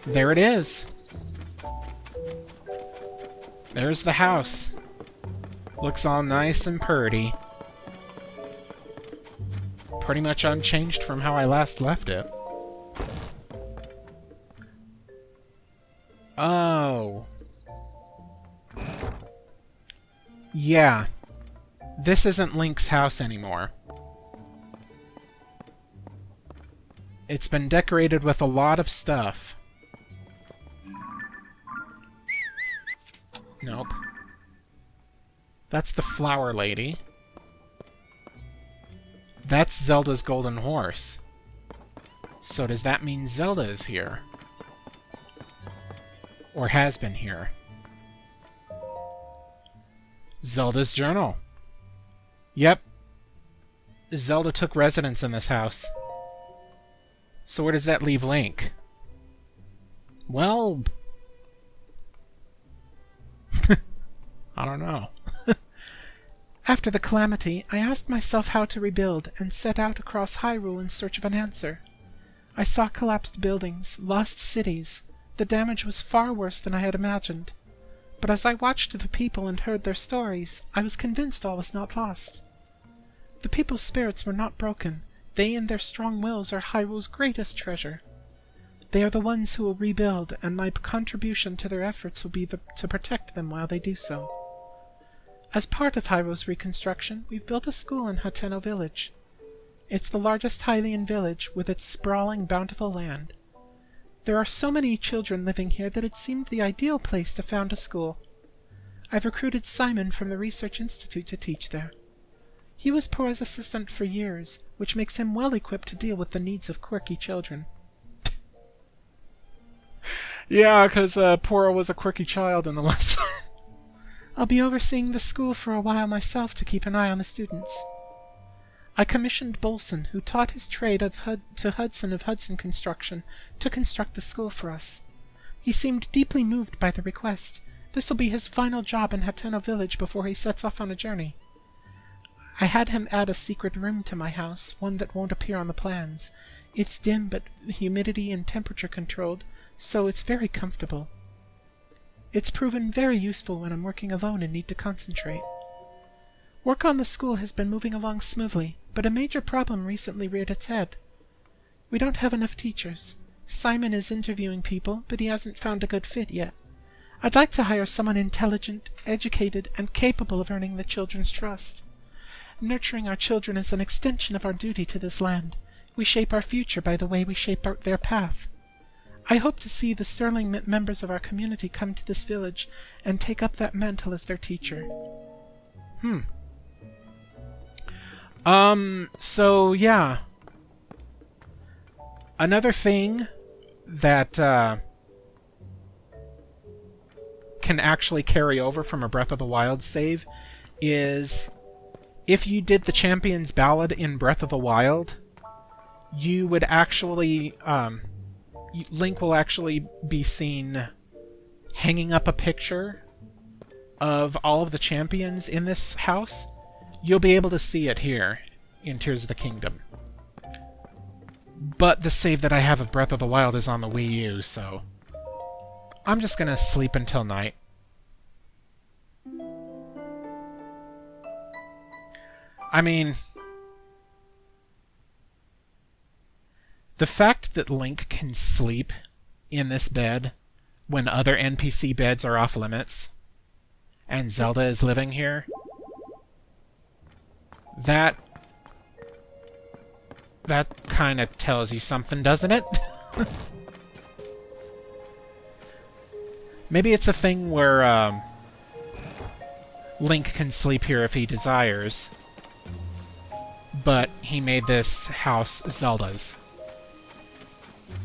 There it is. There's the house. Looks all nice and purty. Pretty much unchanged from how I last left it. Oh. Yeah. This isn't Link's house anymore. It's been decorated with a lot of stuff. Nope. That's the flower lady. That's Zelda's golden horse. So does that mean Zelda is here? Or has been here? Zelda's journal. Yep. Zelda took residence in this house. So where does that leave Link? Well... I don't know. After the calamity, I asked myself how to rebuild and set out across Hyrule in search of an answer. I saw collapsed buildings, lost cities. The damage was far worse than I had imagined. But as I watched the people and heard their stories, I was convinced all was not lost. The people's spirits were not broken. They and their strong wills are Hyrule's greatest treasure. They are the ones who will rebuild, and my contribution to their efforts will be to protect them while they do so. As part of Hyrule's reconstruction, we've built a school in Hateno Village. It's the largest Hylian village, with its sprawling, bountiful land. There are so many children living here that it seemed the ideal place to found a school. I've recruited Simon from the Research Institute to teach there. He was Purah's assistant for years, which makes him well equipped to deal with the needs of quirky children. Yeah, because Purah was a quirky child in the last one. I'll be overseeing the school for a while myself to keep an eye on the students. I commissioned Bolson, who taught his trade to Hudson of Hudson Construction, to construct the school for us. He seemed deeply moved by the request. This will be his final job in Hateno Village before he sets off on a journey. I had him add a secret room to my house, one that won't appear on the plans. It's dim but humidity and temperature controlled, so it's very comfortable. It's proven very useful when I'm working alone and need to concentrate. Work on the school has been moving along smoothly, but a major problem recently reared its head. We don't have enough teachers. Simon is interviewing people, but he hasn't found a good fit yet. I'd like to hire someone intelligent, educated, and capable of earning the children's trust. Nurturing our children is an extension of our duty to this land. We shape our future by the way we shape their path. I hope to see the sterling members of our community come to this village and take up that mantle as their teacher. So yeah. Another thing that can actually carry over from a Breath of the Wild save is if you did the Champion's Ballad in Breath of the Wild, you would actually Link will actually be seen hanging up a picture of all of the champions in this house. You'll be able to see it here in Tears of the Kingdom. But the save that I have of Breath of the Wild is on the Wii U, so I'm just gonna sleep until night. I mean, the fact that Link can sleep in this bed when other NPC beds are off limits, and Zelda is living here, that kind of tells you something, doesn't it? Maybe it's a thing where Link can sleep here if he desires, but he made this house Zelda's,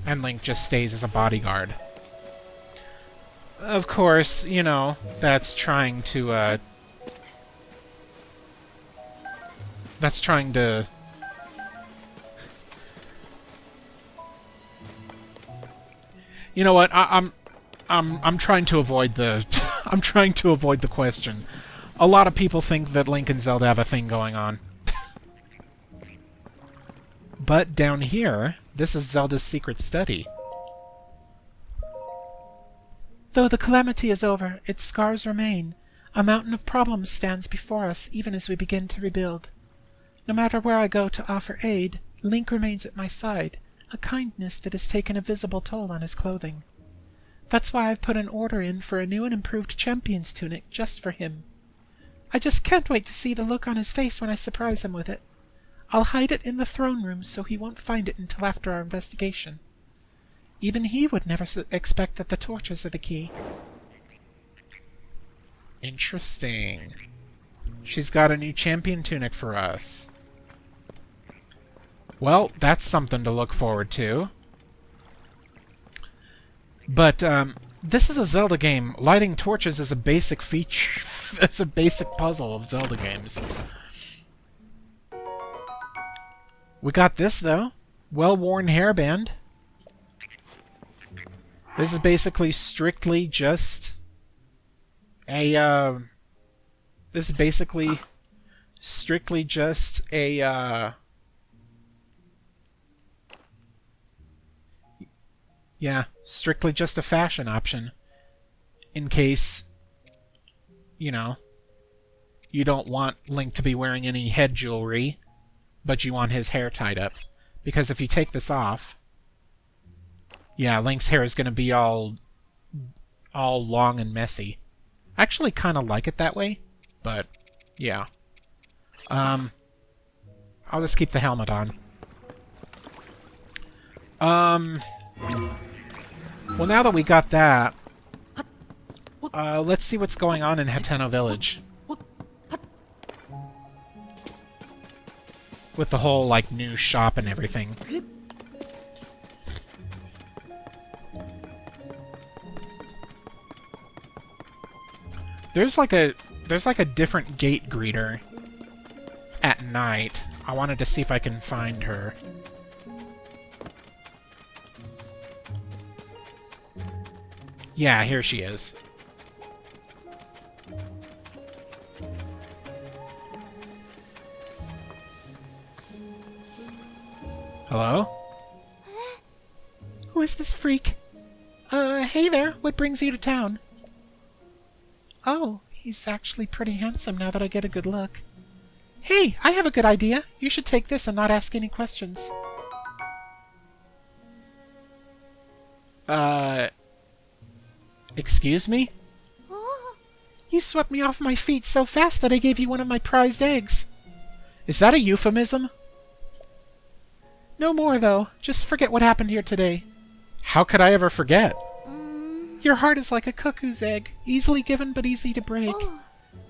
and Link just stays as a bodyguard. Of course, you know, that's trying to you know what? I'm trying to avoid the I'm trying to avoid the question. A lot of people think that Link and Zelda have a thing going on. But down here, this is Zelda's secret study. Though the calamity is over, its scars remain. A mountain of problems stands before us even as we begin to rebuild. No matter where I go to offer aid, Link remains at my side, a kindness that has taken a visible toll on his clothing. That's why I've put an order in for a new and improved champion's tunic just for him. I just can't wait to see the look on his face when I surprise him with it. I'll hide it in the throne room so he won't find it until after our investigation. Even he would never expect that the torches are the key. Interesting. She's got a new champion tunic for us. Well, that's something to look forward to. But, this is a Zelda game. Lighting torches is a basic feature. It's a basic puzzle of Zelda games. We got this, though. Well-worn hairband. This is basically strictly just a, this is basically strictly just a, yeah, strictly just a fashion option. In case, you know, you don't want Link to be wearing any head jewelry, but you want his hair tied up. Because if you take this off, yeah, Link's hair is going to be all long and messy. I actually kind of like it that way, but yeah. I'll just keep the helmet on. Well, now that we got that, let's see what's going on in Hateno Village. With the whole, like, new shop and everything. There's like a different gate greeter at night. I wanted to see if I can find her. Yeah, here she is. Hello? Who is this freak? Hey there, what brings you to town? Oh, he's actually pretty handsome now that I get a good look. Hey, I have a good idea. You should take this and not ask any questions. Excuse me? You swept me off my feet so fast that I gave you one of my prized eggs. Is that a euphemism? No more, though. Just forget what happened here today. How could I ever forget? Your heart is like a cuckoo's egg, easily given but easy to break.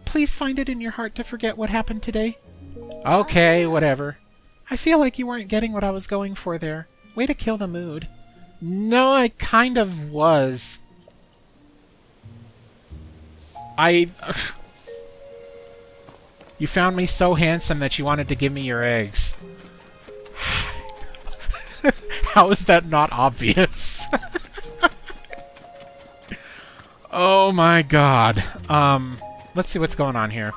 Please find it in your heart to forget what happened today. Okay, whatever. I feel like you weren't getting what I was going for there. Way to kill the mood. No, I kind of was. You found me so handsome that you wanted to give me your eggs. How is that not obvious? Oh my god. Let's see what's going on here.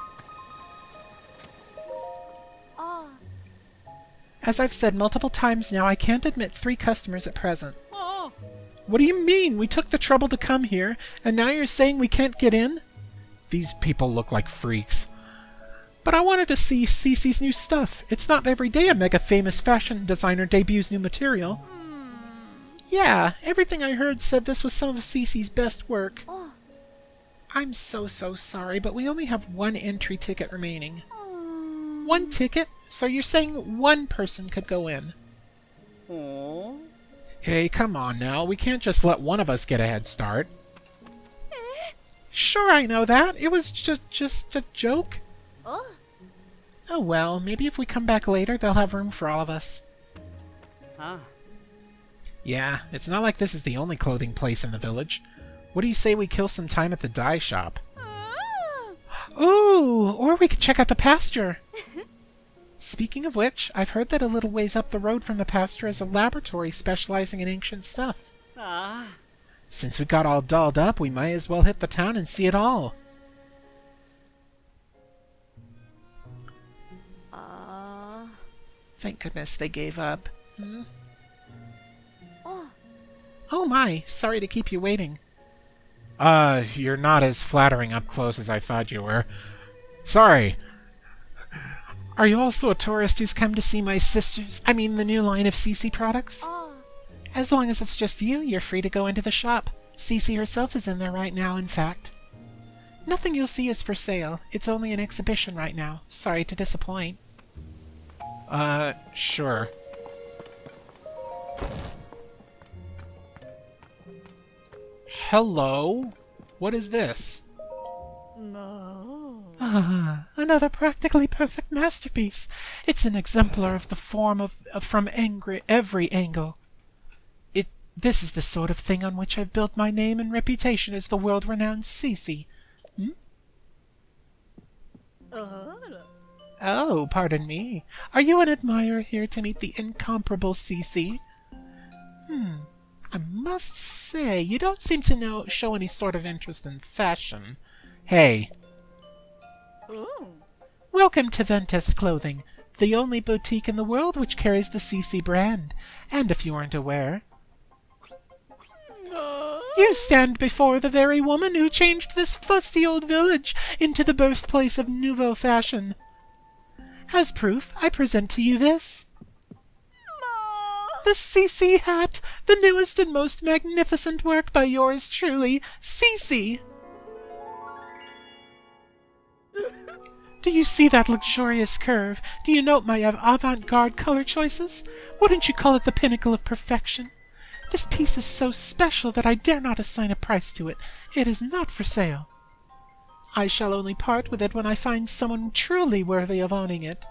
As I've said multiple times now, I can't admit 3 customers at present. What do you mean? We took the trouble to come here, and now you're saying we can't get in? These people look like freaks. But I wanted to see Cece's new stuff. It's not every day a mega famous fashion designer debuts new material. Yeah, everything I heard said this was some of Cece's best work. I'm so sorry, but we only have 1 entry ticket remaining. 1 ticket? So you're saying 1 person could go in? Hey, come on now. We can't just let one of us get a head start. Sure, I know that. It was just a joke. Oh well, maybe if we come back later, they'll have room for all of us. Yeah, it's not like this is the only clothing place in the village. What do you say we kill some time at the dye shop? Ooh, or we could check out the pasture. Speaking of which, I've heard that a little ways up the road from the pasture is a laboratory specializing in ancient stuff. Since we got all dolled up, we might as well hit the town and see it all. Thank goodness they gave up. Oh my, sorry to keep you waiting. You're not as flattering up close as I thought you were. Sorry. Are you also a tourist who's come to see my sister's, the new line of Cece products? As long as it's just you, you're free to go into the shop. Cece herself is in there right now, in fact. Nothing you'll see is for sale. It's only an exhibition right now. Sorry to disappoint. Sure. Hello? What is this? Another practically perfect masterpiece. It's an exemplar of the form from every angle. This is the sort of thing on which I've built my name and reputation as the world-renowned Cece. Oh, pardon me. Are you an admirer here to meet the incomparable Cece? I must say, you don't seem to show any sort of interest in fashion. Hey. Welcome to Ventus Clothing, the only boutique in the world which carries the CC brand. And if you aren't aware, you stand before the very woman who changed this fusty old village into the birthplace of nouveau fashion. As proof, I present to you this. The CC hat, the newest and most magnificent work by yours truly, CC. Do you see that luxurious curve? Do you note my avant-garde color choices? Wouldn't you call it the pinnacle of perfection? This piece is so special that I dare not assign a price to it. It is not for sale. I shall only part with it when I find someone truly worthy of owning it.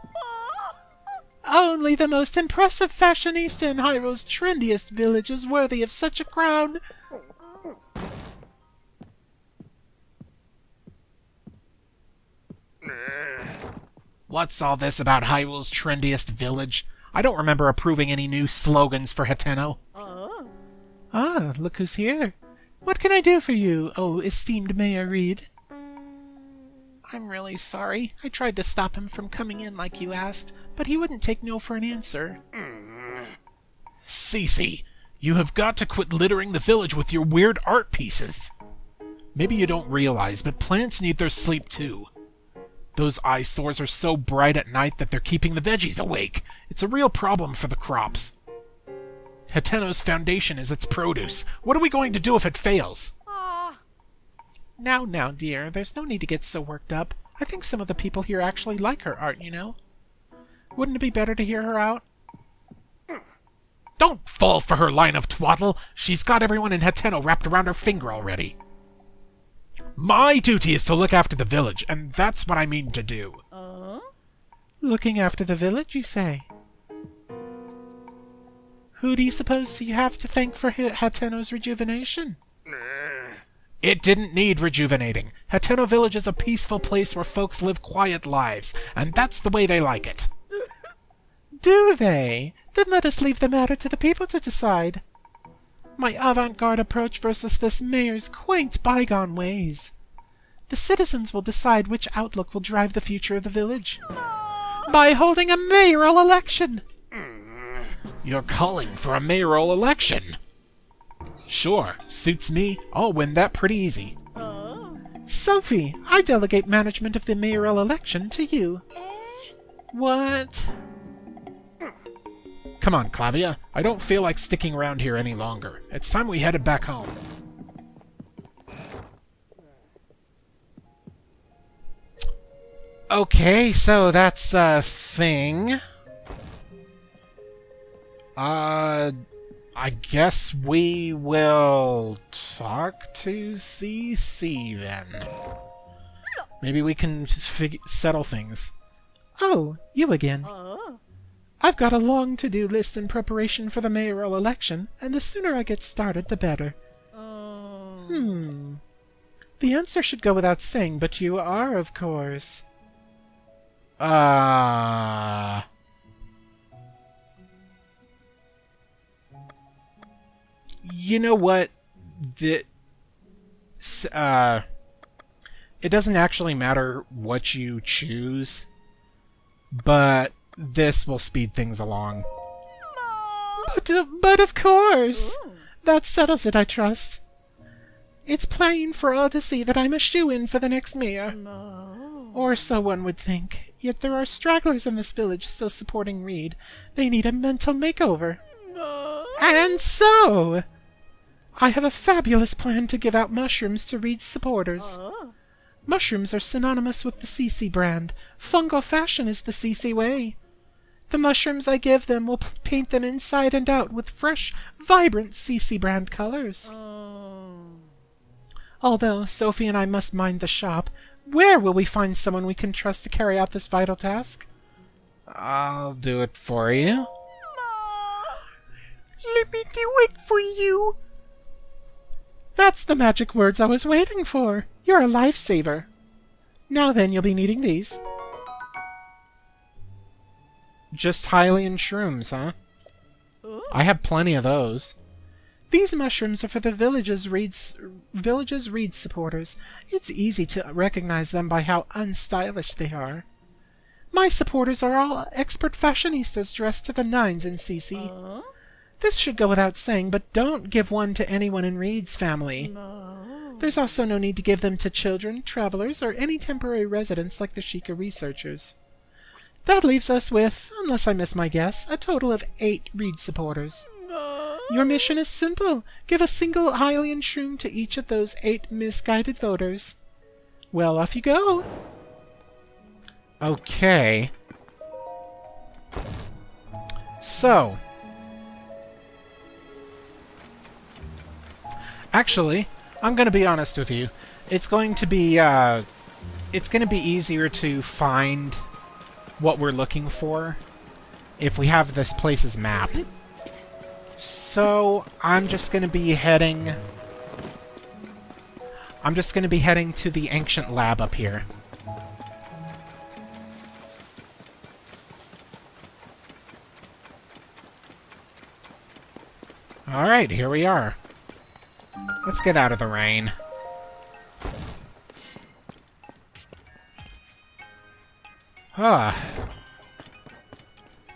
Only the most impressive fashionista in Hyrule's trendiest village is worthy of such a crown. What's all this about Hyrule's trendiest village? I don't remember approving any new slogans for Hateno. Ah, look who's here. What can I do for you, oh esteemed Mayor Reed? I'm really sorry. I tried to stop him from coming in like you asked, but he wouldn't take no for an answer. Cece, you have got to quit littering the village with your weird art pieces. Maybe you don't realize, but plants need their sleep too. Those eyesores are so bright at night that they're keeping the veggies awake. It's a real problem for the crops. Hateno's foundation is its produce. What are we going to do if it fails? Now, dear, there's no need to get so worked up. I think some of the people here actually like her art, you know. Wouldn't it be better to hear her out? Don't fall for her line of twaddle. She's got everyone in Hateno wrapped around her finger already. My duty is to look after the village, and that's what I mean to do. Looking after the village, you say? Who do you suppose you have to thank for Hateno's rejuvenation? It didn't need rejuvenating. Hateno Village is a peaceful place where folks live quiet lives, and that's the way they like it. Do they? Then let us leave the matter to the people to decide. My avant-garde approach versus this mayor's quaint bygone ways. The citizens will decide which outlook will drive the future of the village. By holding a mayoral election! You're calling for a mayoral election? Sure, suits me. I'll win that pretty easy. Sophie, I delegate management of the mayoral election to you. What? Come on, Clavia. I don't feel like sticking around here any longer. It's time we headed back home. Okay, so that's a thing. I guess we will talk to CC then. Maybe we can settle things. Oh, you again. I've got a long to-do list in preparation for the mayoral election, and the sooner I get started, the better. The answer should go without saying, but you are, of course. You know what? It doesn't actually matter what you choose, but this will speed things along. But of course! That settles it, I trust. It's plain for all to see that I'm a shoo-in for the next mayor. Or so one would think. Yet there are stragglers in this village still supporting Reed. They need a mental makeover. And so, I have a fabulous plan to give out mushrooms to Reed's supporters. Mushrooms are synonymous with the CC brand. Fungal fashion is the CC way. The mushrooms I give them will paint them inside and out with fresh, vibrant CC brand colors. Although Sophie and I must mind the shop, where will we find someone we can trust to carry out this vital task? I'll do it for you. Let me do it for you. That's the magic words I was waiting for. You're a lifesaver. Now then, you'll be needing these. Just Hylian shrooms, huh? I have plenty of those. These mushrooms are for the village's Reed supporters. It's easy to recognize them by how unstylish they are. My supporters are all expert fashionistas dressed to the nines in CC. This should go without saying, but don't give one to anyone in Reed's family. There's also no need to give them to children, travelers, or any temporary residents like the Sheikah researchers. That leaves us with, unless I miss my guess, a total of 8 Reed supporters. Your mission is simple. Give a single Hylian shroom to each of those 8 misguided voters. Well, off you go. Okay. So. Actually, I'm going to be honest with you. It's going to be easier to find what we're looking for if we have this place's map. So, I'm just going to be heading to the ancient lab up here. Alright, here we are. Let's get out of the rain.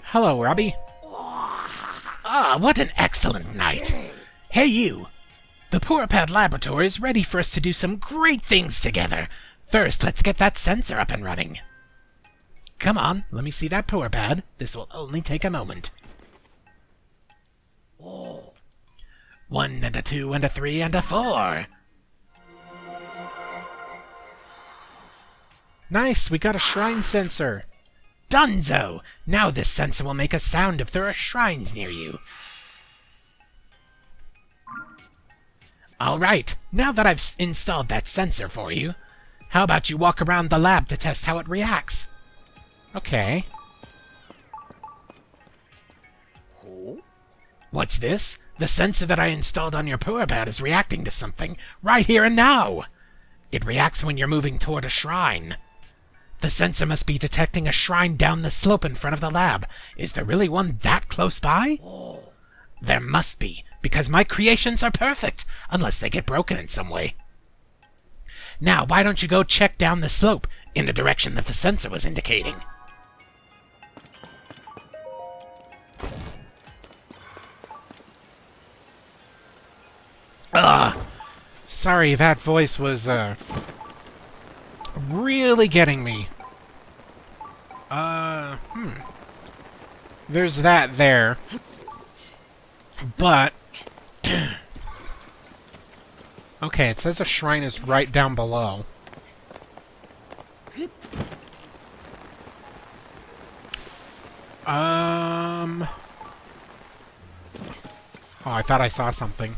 Hello, Robbie. Ah, what an excellent night. Hey, you. The Purah Pad laboratory is ready for us to do some great things together. First, let's get that sensor up and running. Come on, let me see that Purah Pad. This will only take a moment. 1 and a 2 and a 3 and a 4. Nice, we got a shrine sensor. Dunzo! Now this sensor will make a sound if there are shrines near you. Alright, now that I've installed that sensor for you, how about you walk around the lab to test how it reacts? Okay. What's this? The sensor that I installed on your Purah Pad is reacting to something right here and now. It reacts when you're moving toward a shrine. The sensor must be detecting a shrine down the slope in front of the lab. Is there really one that close by? There must be, because my creations are perfect, unless they get broken in some way. Now, why don't you go check down the slope in the direction that the sensor was indicating? Sorry, that voice was, really getting me. There's that there. But... okay, it says a shrine is right down below. Oh, I thought I saw something.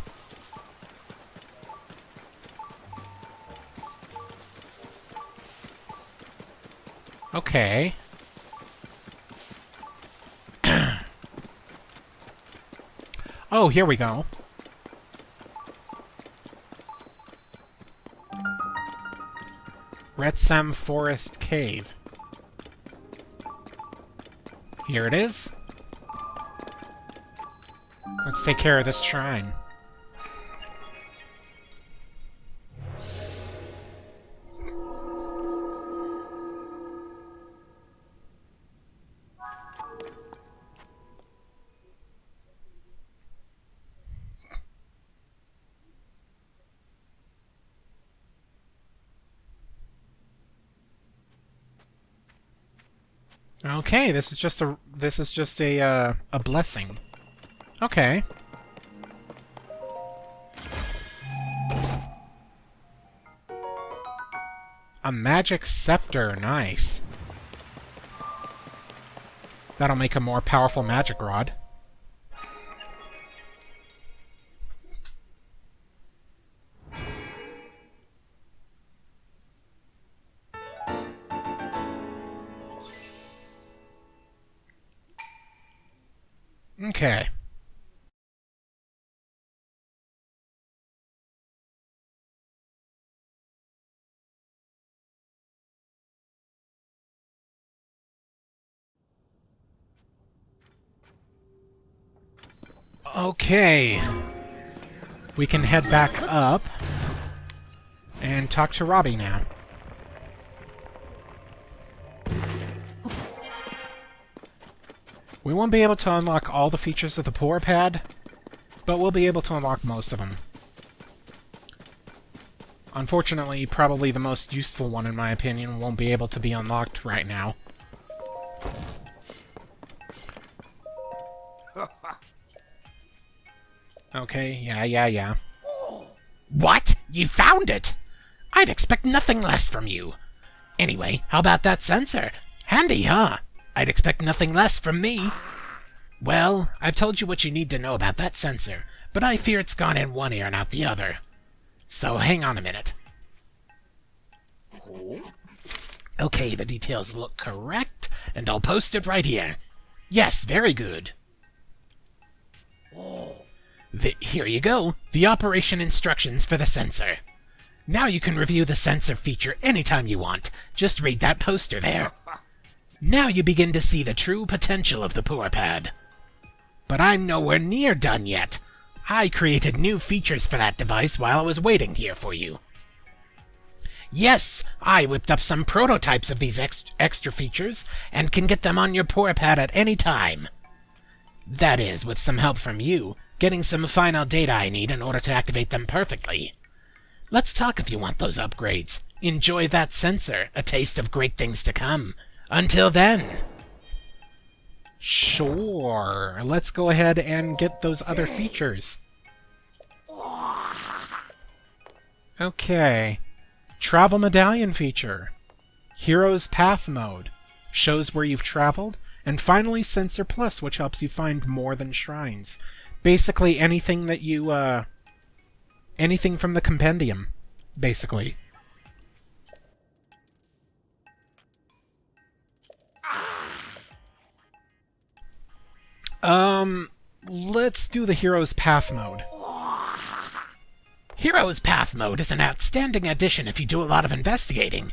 Okay. Oh, here we go. Retsem Forest Cave. Here it is. Let's take care of this shrine. Okay, this is just a blessing. Okay. A magic scepter, nice. That'll make a more powerful magic rod. Okay. Okay. We can head back up and talk to Robbie now. We won't be able to unlock all the features of the Purah Pad, but we'll be able to unlock most of them. Unfortunately, probably the most useful one, in my opinion, won't be able to be unlocked right now. Okay, yeah. What? You found it? I'd expect nothing less from you. Anyway, how about that sensor? Handy, huh? I'd expect nothing less from me. Well, I've told you what you need to know about that sensor, but I fear it's gone in one ear and out the other. So hang on a minute. Okay, the details look correct, and I'll post it right here. Yes, very good. Here you go, the operation instructions for the sensor. Now you can review the sensor feature anytime you want. Just read that poster there. Now you begin to see the true potential of the Purah Pad. But I'm nowhere near done yet. I created new features for that device while I was waiting here for you. Yes, I whipped up some prototypes of these extra features and can get them on your Purah Pad at any time. That is, with some help from you, getting some final data I need in order to activate them perfectly. Let's talk if you want those upgrades. Enjoy that sensor, a taste of great things to come. Until then. Sure. Let's go ahead and get those other features. Okay. Travel Medallion feature. Hero's Path mode. Shows where you've traveled. And finally, Sensor Plus, which helps you find more than shrines. Basically anything that you, anything from the compendium, basically. Let's do the Hero's Path mode. Hero's Path mode is an outstanding addition if you do a lot of investigating.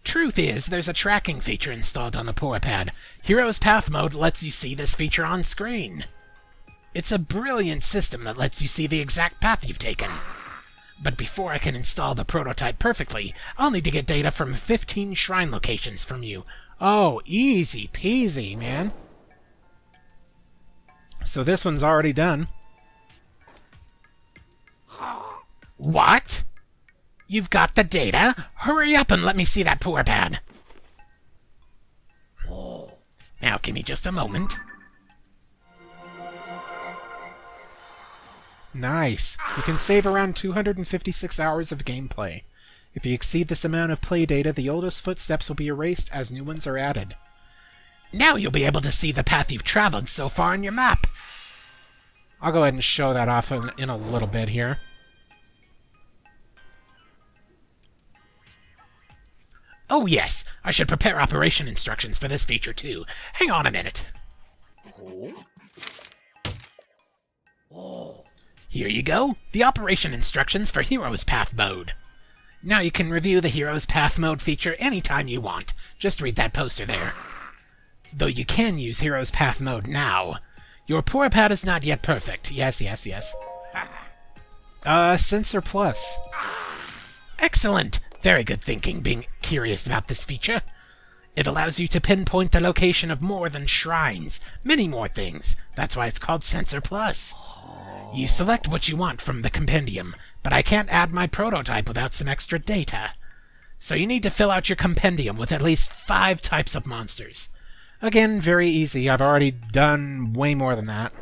Truth is, there's a tracking feature installed on the Purah Pad. Hero's Path mode lets you see this feature on screen. It's a brilliant system that lets you see the exact path you've taken. But before I can install the prototype perfectly, I'll need to get data from 15 shrine locations from you. Oh, easy peasy, man. So this one's already done. What? You've got the data? Hurry up and let me see that Purah Pad. Now, give me just a moment. Nice. You can save around 256 hours of gameplay. If you exceed this amount of play data, the oldest footsteps will be erased as new ones are added. Now you'll be able to see the path you've traveled so far on your map. I'll go ahead and show that off in a little bit here. Oh yes, I should prepare operation instructions for this feature too. Hang on a minute. Here you go, the operation instructions for Hero's Path mode. Now you can review the Hero's Path mode feature anytime you want. Just read that poster there. Though you can use Hero's Path mode now. Your Purah Pad is not yet perfect. Yes. Sensor Plus. Excellent! Very good thinking, being curious about this feature. It allows you to pinpoint the location of more than shrines, many more things. That's why it's called Sensor Plus. You select what you want from the compendium, but I can't add my prototype without some extra data. So you need to fill out your compendium with at least 5 types of monsters. Again, very easy. I've already done way more than that.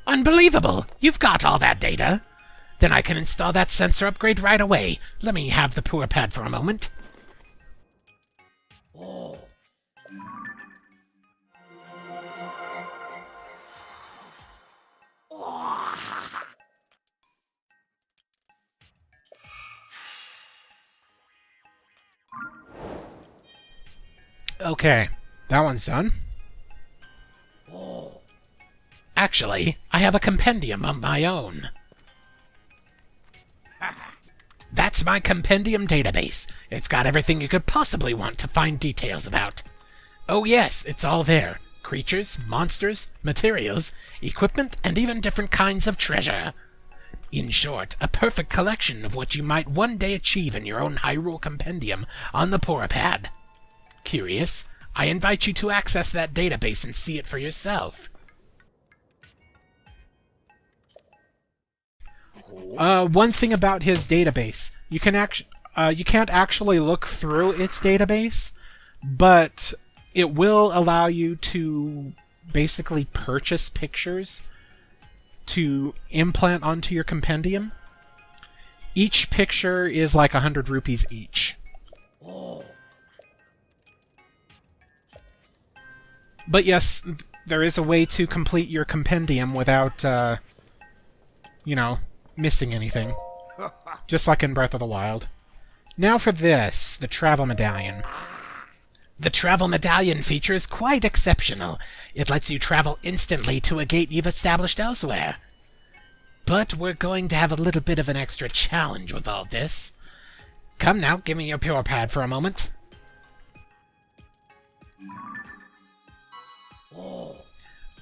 Unbelievable! You've got all that data. Then I can install that sensor upgrade right away. Let me have the Purah Pad for a moment. Okay, that one's done. Actually, I have a compendium of my own. That's my compendium database. It's got everything you could possibly want to find details about. Oh yes, it's all there. Creatures, monsters, materials, equipment, and even different kinds of treasure. In short, a perfect collection of what you might one day achieve in your own Hyrule compendium on the Purah Pad. Curious? I invite you to access that database and see it for yourself. One thing about his database, you can't actually look through its database, but it will allow you to basically purchase pictures to implant onto your compendium. Each picture is like 100 rupees each. But yes, there is a way to complete your compendium without, missing anything. Just like in Breath of the Wild. Now for this, the Travel Medallion. The Travel Medallion feature is quite exceptional. It lets you travel instantly to a gate you've established elsewhere. But we're going to have a little bit of an extra challenge with all this. Come now, give me your Purah Pad for a moment.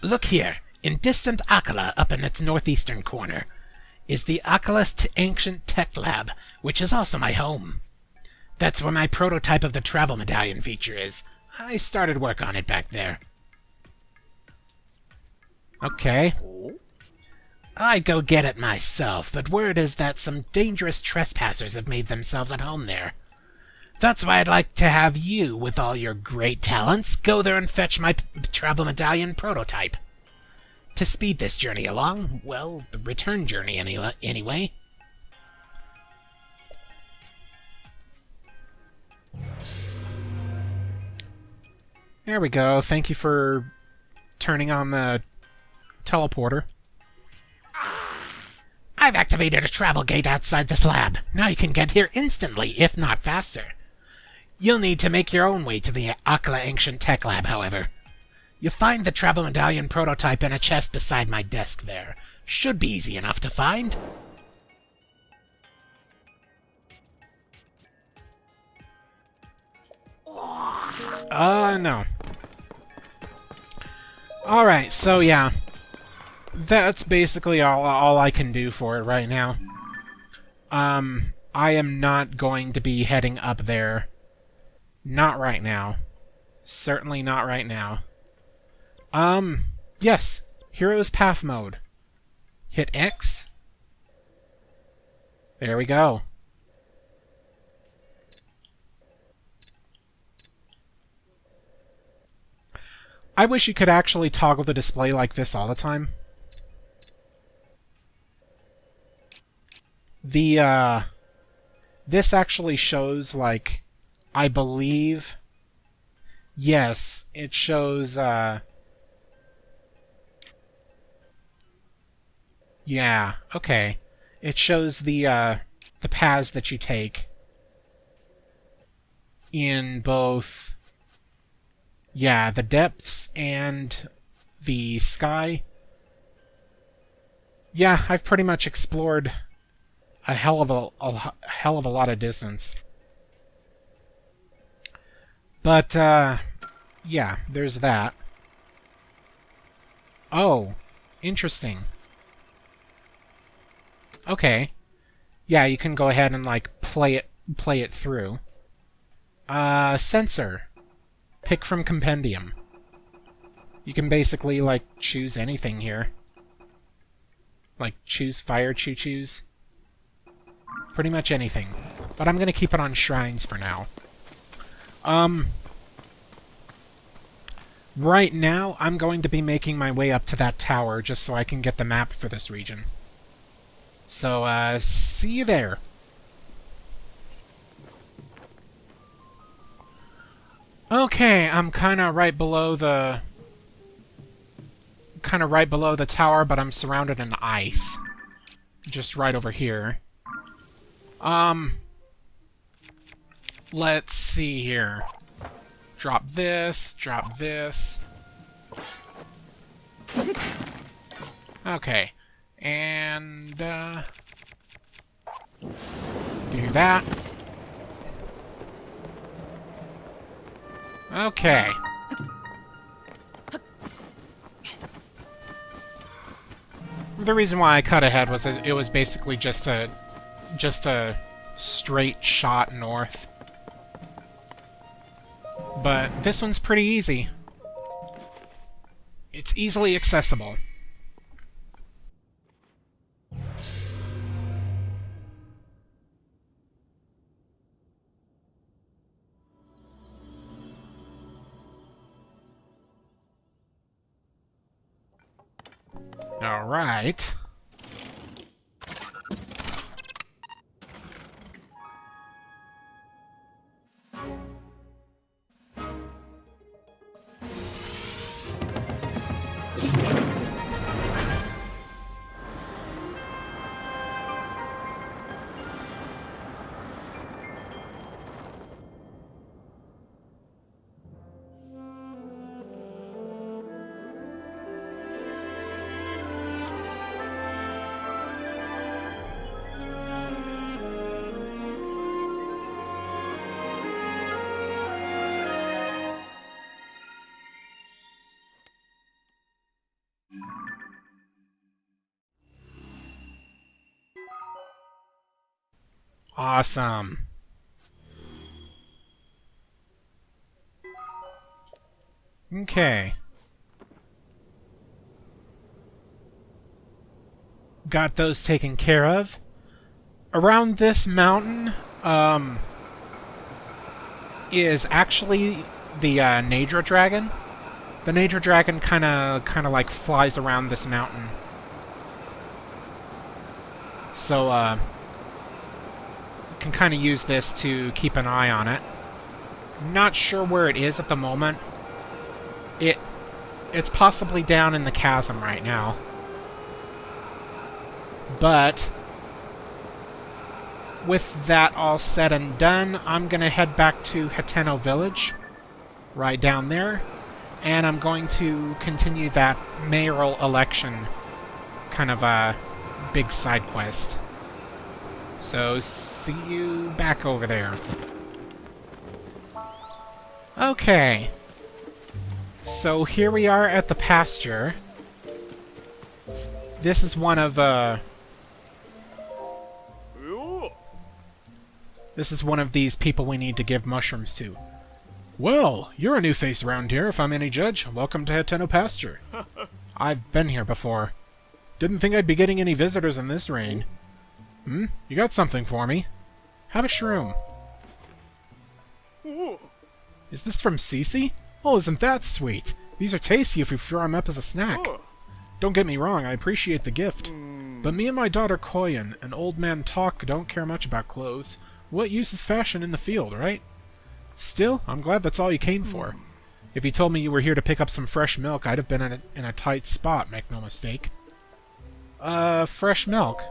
Look here, in distant Akkala, up in its northeastern corner, is the Akkala's Ancient Tech Lab, which is also my home. That's where my prototype of the Travel Medallion feature is. I started work on it back there. Okay. I'd go get it myself, but word is that some dangerous trespassers have made themselves at home there. That's why I'd like to have you, with all your great talents, go there and fetch my Travel Medallion prototype. To speed this journey along, well, the return journey anyway. There we go. Thank you for turning on the teleporter. I've activated a travel gate outside this lab. Now you can get here instantly, if not faster. You'll need to make your own way to the Akkala Ancient Tech Lab, however. You'll find the Travel Medallion prototype in a chest beside my desk there. Should be easy enough to find. No. Alright, so yeah. That's basically all I can do for it right now. I am not going to be heading up there. Not right now. Certainly not right now. Yes. Hero's Path Mode. Hit X. There we go. I wish you could actually toggle the display like this all the time. This actually shows, like, I believe... Yes, it shows, Yeah, okay. It shows the paths that you take in both... Yeah, the depths and the sky. Yeah, I've pretty much explored a hell of a lot of distance. But, yeah, there's that. Oh, interesting. Okay. Yeah, you can go ahead and, like, play it through. Sensor. Pick from Compendium. You can basically, like, choose anything here. Like, choose Fire Choo-Choos. Pretty much anything. But I'm gonna keep it on Shrines for now. Right now, I'm going to be making my way up to that tower just so I can get the map for this region. So, see you there. Okay, I'm kinda right below the tower, but I'm surrounded in ice. Just right over here. Let's see here. Drop this, drop this. Okay. And, do that. Okay. The reason why I cut ahead was it was basically just a straight shot north. But this one's pretty easy. It's easily accessible. All right. Awesome. Okay. Got those taken care of. Around this mountain, is actually the Nadra Dragon. The Nadra Dragon kind of like flies around this mountain. So, can kind of use this to keep an eye on it. Not sure where it is at the moment. It's possibly down in the chasm right now. But with that all said and done, I'm going to head back to Hateno Village, right down there, and I'm going to continue that mayoral election kind of a big side quest. So, see you back over there. Okay. So, here we are at the pasture. This is one of, This is one of these people we need to give mushrooms to. Well, you're a new face around here, if I'm any judge. Welcome to Hateno Pasture. I've been here before. Didn't think I'd be getting any visitors in this rain. You got something for me? Have a shroom. Is this from Cece? Oh, isn't that sweet? These are tasty if you fry them up as a snack. Don't get me wrong, I appreciate the gift. But me and my daughter Koyan, an old man Talk, don't care much about clothes. What use is fashion in the field, right? Still, I'm glad that's all you came for. If you told me you were here to pick up some fresh milk, I'd have been in a tight spot, make no mistake. Fresh milk?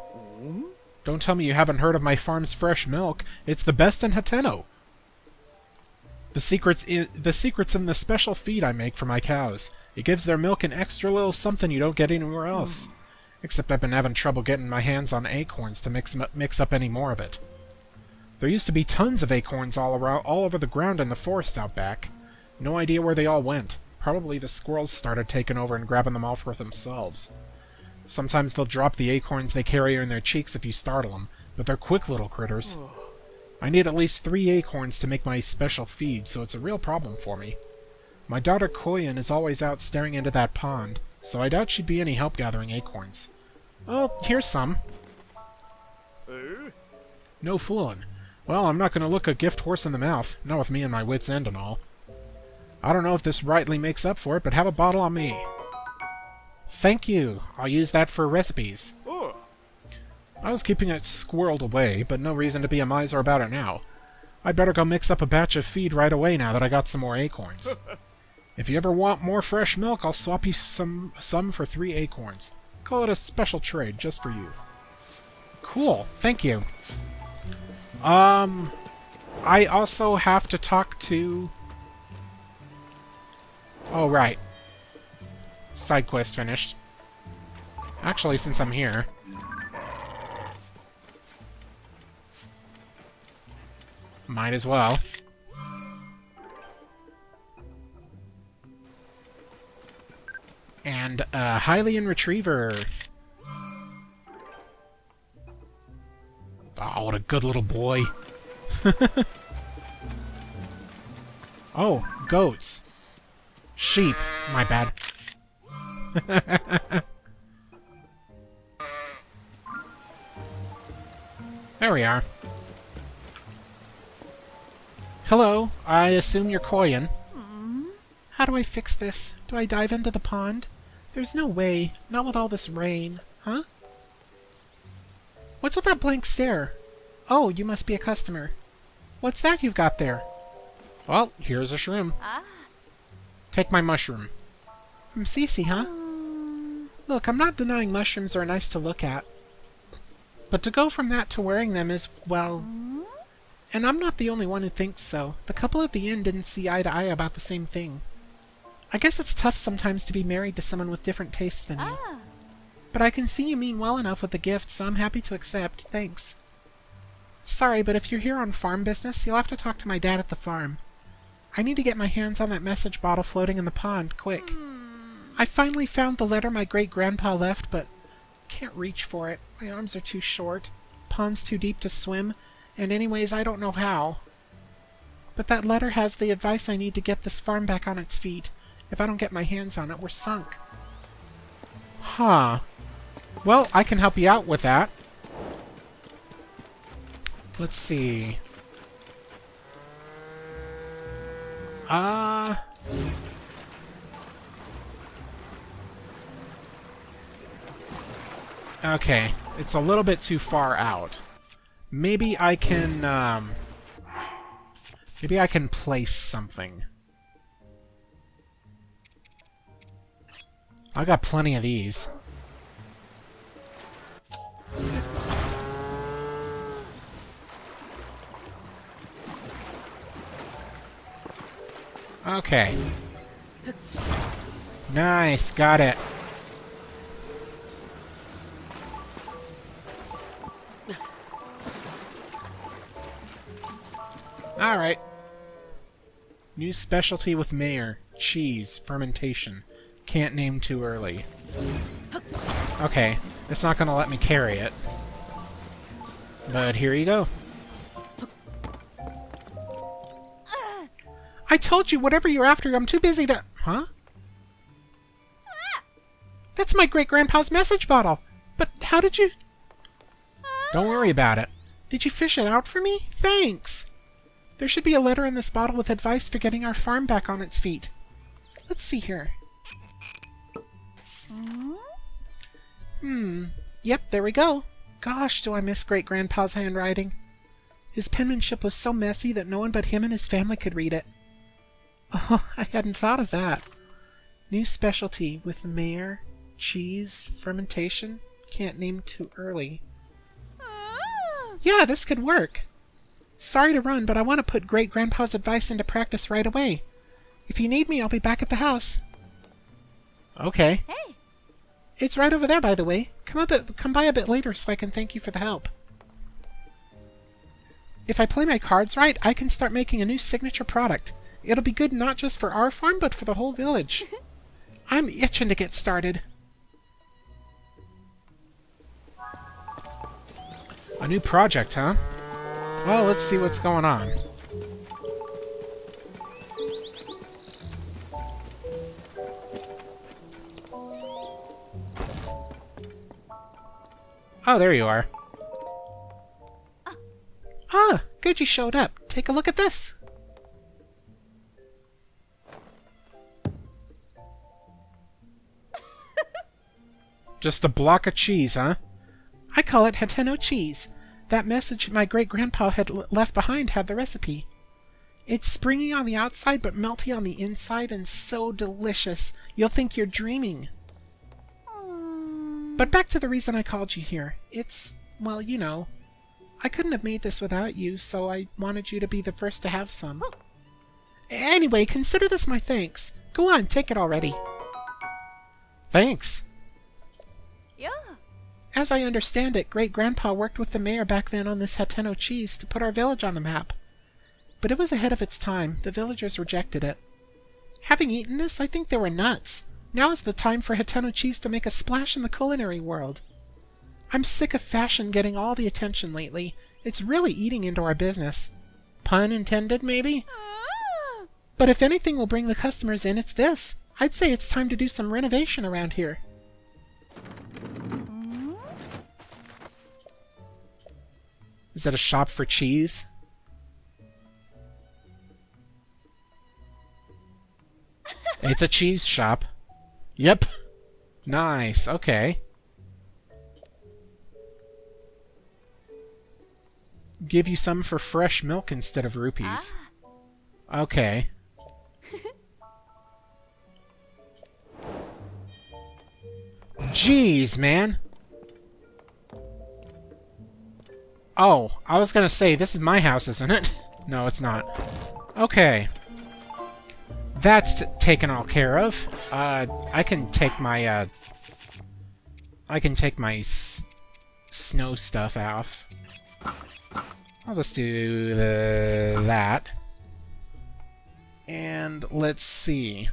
Don't tell me you haven't heard of my farm's fresh milk. It's the best in Hateno. The secret's in the special feed I make for my cows. It gives their milk an extra little something you don't get anywhere else. Except I've been having trouble getting my hands on acorns to mix up any more of it. There used to be tons of acorns all over the ground in the forest out back. No idea where they all went. Probably the squirrels started taking over and grabbing them all for themselves. Sometimes they'll drop the acorns they carry in their cheeks if you startle them, but they're quick little critters. I need at least 3 acorns to make my special feed, so it's a real problem for me. My daughter Koyan is always out staring into that pond, so I doubt she'd be any help gathering acorns. Oh, here's some. No fooling. Well, I'm not going to look a gift horse in the mouth, not with me and my wits' end and all. I don't know if this rightly makes up for it, but have a bottle on me. Thank you. I'll use that for recipes. I was keeping it squirreled away, but no reason to be a miser about it now. I'd better go mix up a batch of feed right away now that I got some more acorns. If you ever want more fresh milk, I'll swap you some for 3 acorns. Call it a special trade, just for you. Cool, thank you. I also have to talk to... Oh, right. Side quest finished. Actually, since I'm here... Might as well. And, Hylian Retriever. Oh, what a good little boy. Oh, goats. Sheep. My bad. There we are. Hello, I assume you're Koyan. How do I fix this? Do I dive into the pond? There's no way. Not with all this rain. Huh? What's with that blank stare? Oh, you must be a customer. What's that you've got there? Well, here's a shroom. Take my mushroom. From Cece, huh? Look, I'm not denying mushrooms are nice to look at. But to go from that to wearing them is, well... And I'm not the only one who thinks so. The couple at the inn didn't see eye to eye about the same thing. I guess it's tough sometimes to be married to someone with different tastes than you. But I can see you mean well enough with the gift, so I'm happy to accept. Thanks. Sorry, but if you're here on farm business, you'll have to talk to my dad at the farm. I need to get my hands on that message bottle floating in the pond, quick. I finally found the letter my great-grandpa left, but can't reach for it. My arms are too short. Pond's too deep to swim, and anyways, I don't know how. But that letter has the advice I need to get this farm back on its feet. If I don't get my hands on it, we're sunk. Huh. Well, I can help you out with that. Let's see. Okay. It's a little bit too far out. Maybe I can, maybe I can place something. I got plenty of these. Okay. Nice, got it. Alright. New specialty with Mayor. Cheese. Fermentation. Can't name too early. Okay, it's not gonna let me carry it. But here you go. I told you, whatever you're after, I'm too busy to... Huh? That's my great-grandpa's message bottle! But how did you... Don't worry about it. Did you fish it out for me? Thanks! There should be a letter in this bottle with advice for getting our farm back on its feet. Let's see here. Yep, there we go. Gosh, do I miss great-grandpa's handwriting. His penmanship was so messy that no one but him and his family could read it. Oh, I hadn't thought of that. New specialty with Mayor, cheese, fermentation. Can't name too early. Yeah, this could work. Sorry to run, but I want to put great-grandpa's advice into practice right away. If you need me, I'll be back at the house. Okay. Hey. It's right over there, by the way. Come by a bit later so I can thank you for the help. If I play my cards right, I can start making a new signature product. It'll be good not just for our farm, but for the whole village. I'm itching to get started. A new project, huh? Well, let's see what's going on. Oh, there you are. Ah, good you showed up. Take a look at this. Just a block of cheese, huh? I call it Hateno cheese. That message my great-grandpa had left behind had the recipe. It's springy on the outside but melty on the inside and so delicious, you'll think you're dreaming. But back to the reason I called you here. It's, well, you know, I couldn't have made this without you, so I wanted you to be the first to have some. Anyway, consider this my thanks. Go on, take it already. Thanks. Yeah. As I understand it, Great-Grandpa worked with the mayor back then on this Hateno cheese to put our village on the map. But it was ahead of its time. The villagers rejected it. Having eaten this, I think they were nuts. Now is the time for Hateno cheese to make a splash in the culinary world. I'm sick of fashion getting all the attention lately. It's really eating into our business. Pun intended, maybe? But if anything will bring the customers in, it's this. I'd say it's time to do some renovation around here. Is that a shop for cheese? It's a cheese shop. Yep. Nice, okay. Give you some for fresh milk instead of rupees. Okay. Jeez, man. Oh, I was gonna say, this is my house, isn't it? No, it's not. Okay. That's taken all care of. I can take my, snow stuff off. I'll just do that. And let's see.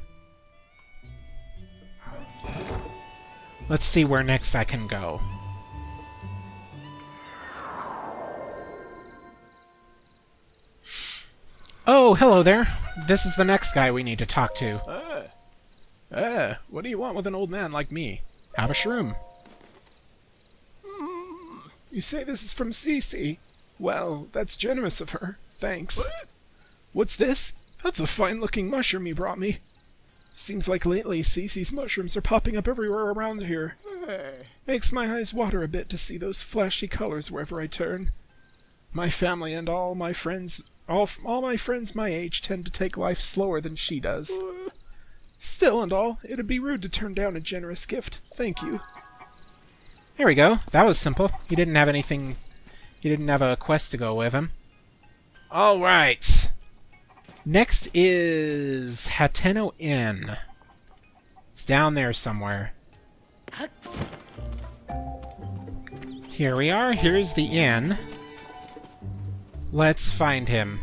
Let's see where next I can go. Oh, hello there. This is the next guy we need to talk to. What do you want with an old man like me? Have a shroom. You say this is from Cece? Well, that's generous of her. Thanks. What's this? That's a fine-looking mushroom you brought me. Seems like lately Cece's mushrooms are popping up everywhere around here. Makes my eyes water a bit to see those flashy colors wherever I turn. My family and all my friends my age tend to take life slower than she does. Still and all, it'd be rude to turn down a generous gift. Thank you. There we go. That was simple. He didn't have anything... He didn't have a quest to go with him. Alright. Next is Hateno Inn. It's down there somewhere. Here we are. Here's the inn. Let's find him.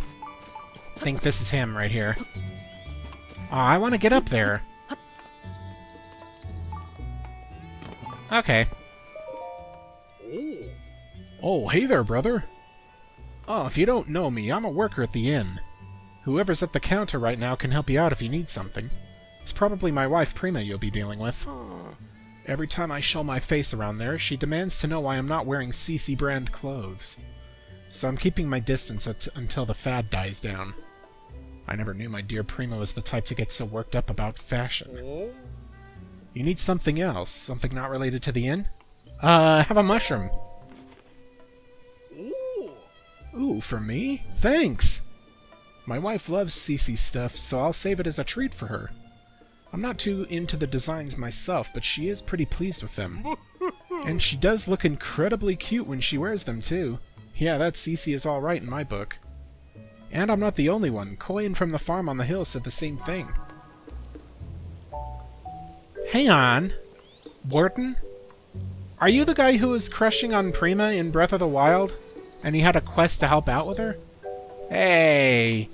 I think this is him right here. Oh, I want to get up there. Okay. Oh, hey there, brother. Oh, if you don't know me, I'm a worker at the inn. Whoever's at the counter right now can help you out if you need something. It's probably my wife, Prima, you'll be dealing with. Every time I show my face around there, she demands to know why I'm not wearing CC brand clothes. So I'm keeping my distance until the fad dies down. I never knew my dear Prima was the type to get so worked up about fashion. You need something else? Something not related to the inn? Have a mushroom. Ooh, for me? Thanks! My wife loves CC stuff, so I'll save it as a treat for her. I'm not too into the designs myself, but she is pretty pleased with them. And she does look incredibly cute when she wears them, too. Yeah, that CC is alright in my book. And I'm not the only one. Koyan from the farm on the hill said the same thing. Hang on. Wharton? Are you the guy who was crushing on Prima in Breath of the Wild? And you had a quest to help out with her? Hey!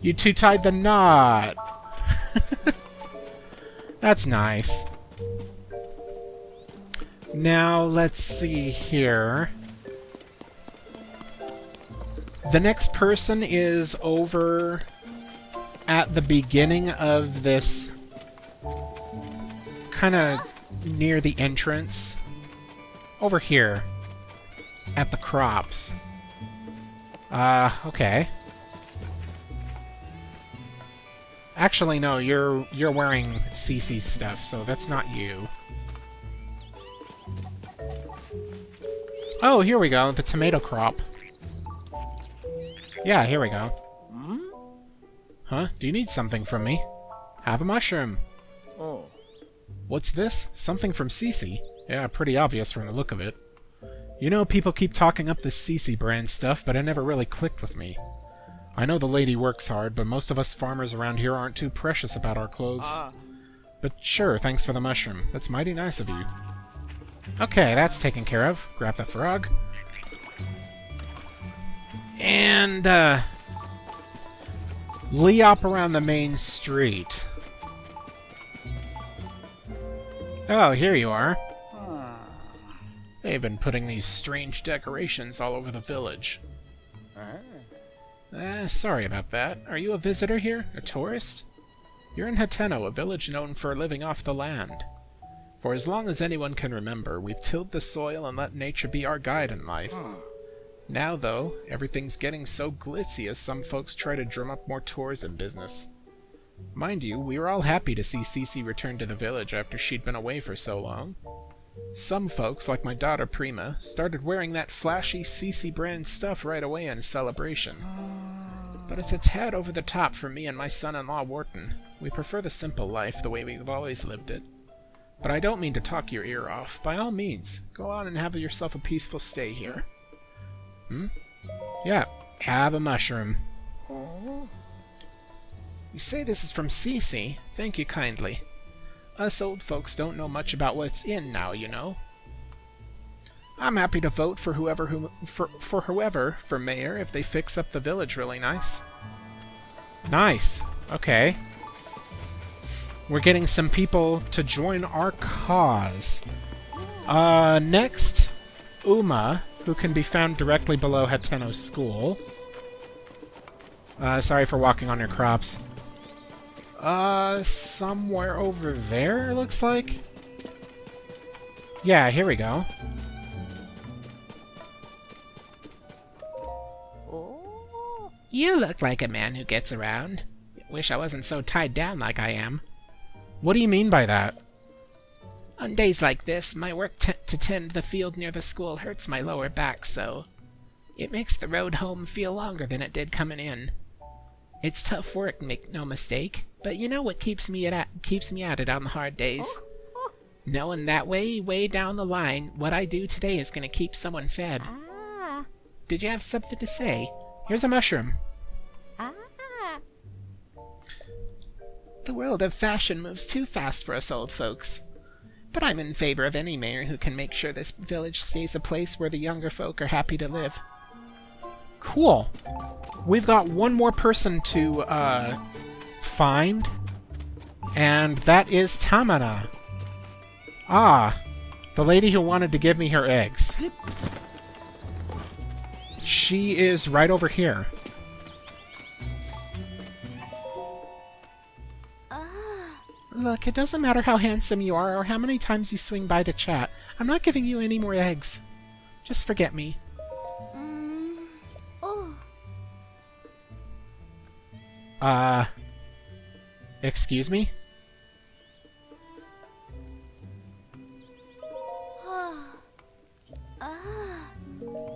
You two tied the knot! That's nice. Now, let's see here. The next person is over at the beginning of this, kind of near the entrance. Over here. At the crops. Okay. Actually, no, you're wearing Cece's stuff, so that's not you. Oh, here we go, the tomato crop. Yeah, here we go. Huh? Do you need something from me? Have a mushroom. Oh. What's this? Something from Cece? Yeah, pretty obvious from the look of it. You know, people keep talking up this Cece brand stuff, but it never really clicked with me. I know the lady works hard, but most of us farmers around here aren't too precious about our clothes. But sure, thanks for the mushroom. That's mighty nice of you. Okay, that's taken care of. Grab the frog. And, Leop around the main street. Oh, here you are. They've been putting these strange decorations all over the village. Sorry about that. Are you a visitor here? A tourist? You're in Hateno, a village known for living off the land. For as long as anyone can remember, we've tilled the soil and let nature be our guide in life. Now, though, everything's getting so glitzy as some folks try to drum up more tourism business. Mind you, we were all happy to see Cece return to the village after she'd been away for so long. Some folks, like my daughter Prima, started wearing that flashy Cece brand stuff right away in celebration. But it's a tad over the top for me and my son-in-law Wharton. We prefer the simple life, the way we've always lived it. But I don't mean to talk your ear off. By all means, go on and have yourself a peaceful stay here. Yeah, have a mushroom. You say this is from Cece? Thank you kindly. Us old folks don't know much about what's in now, you know. I'm happy to vote for whoever for mayor if they fix up the village really nice. Nice. Okay. We're getting some people to join our cause. Next, Uma, who can be found directly below Hateno's school. Sorry for walking on your crops. Somewhere over there, it looks like? Yeah, here we go. You look like a man who gets around. Wish I wasn't so tied down like I am. What do you mean by that? On days like this, my work to tend the field near the school hurts my lower back so. It makes the road home feel longer than it did coming in. It's tough work, make no mistake, but you know what keeps me at it on the hard days? Knowing that way down the line, what I do today is going to keep someone fed. Did you have something to say? Here's a mushroom. The world of fashion moves too fast for us old folks. But I'm in favor of any mayor who can make sure this village stays a place where the younger folk are happy to live. Cool. We've got one more person to, find. And that is Tamana. Ah, the lady who wanted to give me her eggs. She is right over here. Look, it doesn't matter how handsome you are or how many times you swing by to chat. I'm not giving you any more eggs. Just forget me. Excuse me?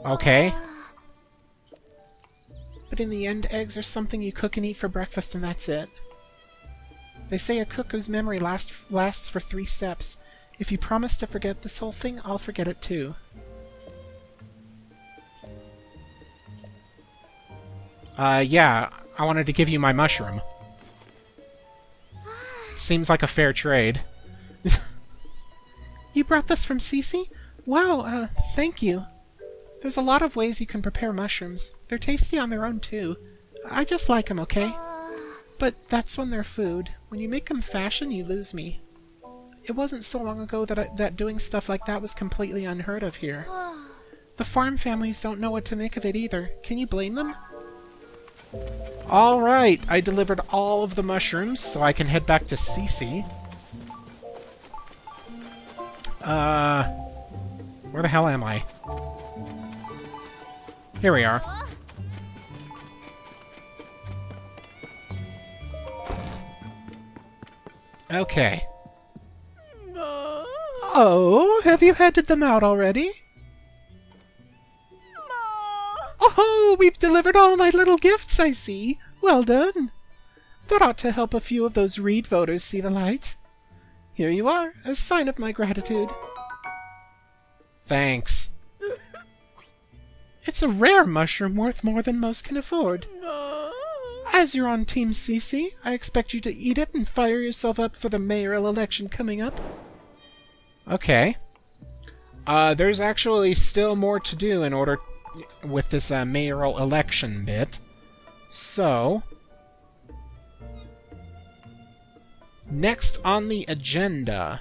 Okay. But in the end, eggs are something you cook and eat for breakfast and that's it. They say a cook whose memory lasts for 3 steps. If you promise to forget this whole thing, I'll forget it too. Yeah, I wanted to give you my mushroom. Seems like a fair trade. You brought this from Cece? Wow, thank you. There's a lot of ways you can prepare mushrooms. They're tasty on their own too. I just like them, okay? But that's when they're food. When you make them fashion, you lose me. It wasn't so long ago that doing stuff like that was completely unheard of here. The farm families don't know what to make of it either. Can you blame them? Alright, I delivered all of the mushrooms, so I can head back to Cece. Where the hell am I? Here we are. Okay. Oh, have you handed them out already? Oh, we've delivered all my little gifts, I see. Well done. That ought to help a few of those Reed voters see the light. Here you are, a sign of my gratitude. Thanks. It's a rare mushroom worth more than most can afford. As you're on Team Cece, I expect you to eat it and fire yourself up for the mayoral election coming up. Okay. There's actually still more to do in order with this mayoral election bit. So, next on the agenda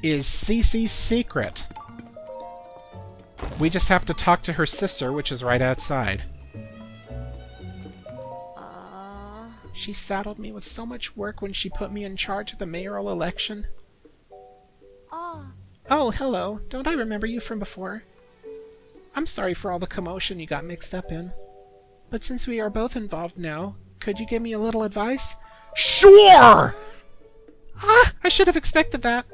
is Cece's secret. We just have to talk to her sister, which is right outside. She saddled me with so much work when she put me in charge of the mayoral election. Oh, hello. Don't I remember you from before? I'm sorry for all the commotion you got mixed up in. But since we are both involved now, could you give me a little advice? Sure! Ah, I should have expected that.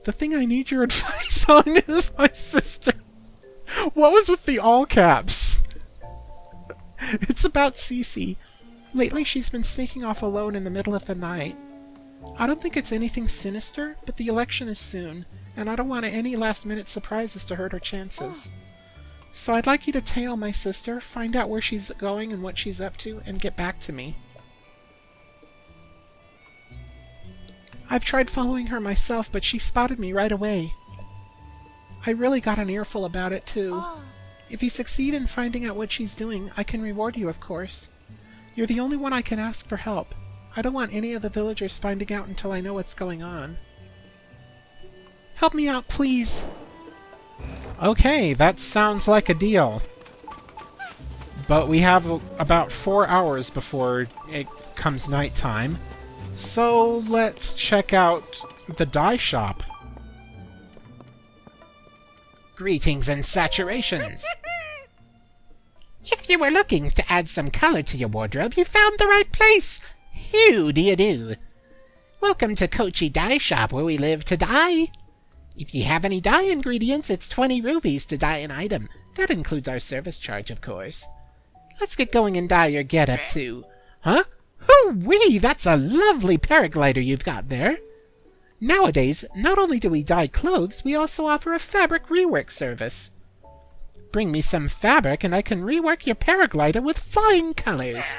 The thing I need your advice on is my sister. What was with the all caps? It's about Cece. Lately she's been sneaking off alone in the middle of the night. I don't think it's anything sinister, but the election is soon, and I don't want any last-minute surprises to hurt her chances. So I'd like you to tail my sister, find out where she's going and what she's up to, and get back to me. I've tried following her myself, but she spotted me right away. I really got an earful about it, too. If you succeed in finding out what she's doing, I can reward you, of course. You're the only one I can ask for help. I don't want any of the villagers finding out until I know what's going on. Help me out, please! Okay, that sounds like a deal. But we have about 4 hours before it comes nighttime. So let's check out the dye shop. Greetings and saturations. If you were looking to add some color to your wardrobe, you found the right place. How do you do? Welcome to Kochi Dye Shop, where we live to dye. If you have any dye ingredients, it's 20 rupees to dye an item. That includes our service charge, of course. Let's get going and dye your getup too. Huh? Hoo-wee! That's a lovely paraglider you've got there. Nowadays, not only do we dye clothes, we also offer a fabric rework service. Bring me some fabric and I can rework your paraglider with flying colors.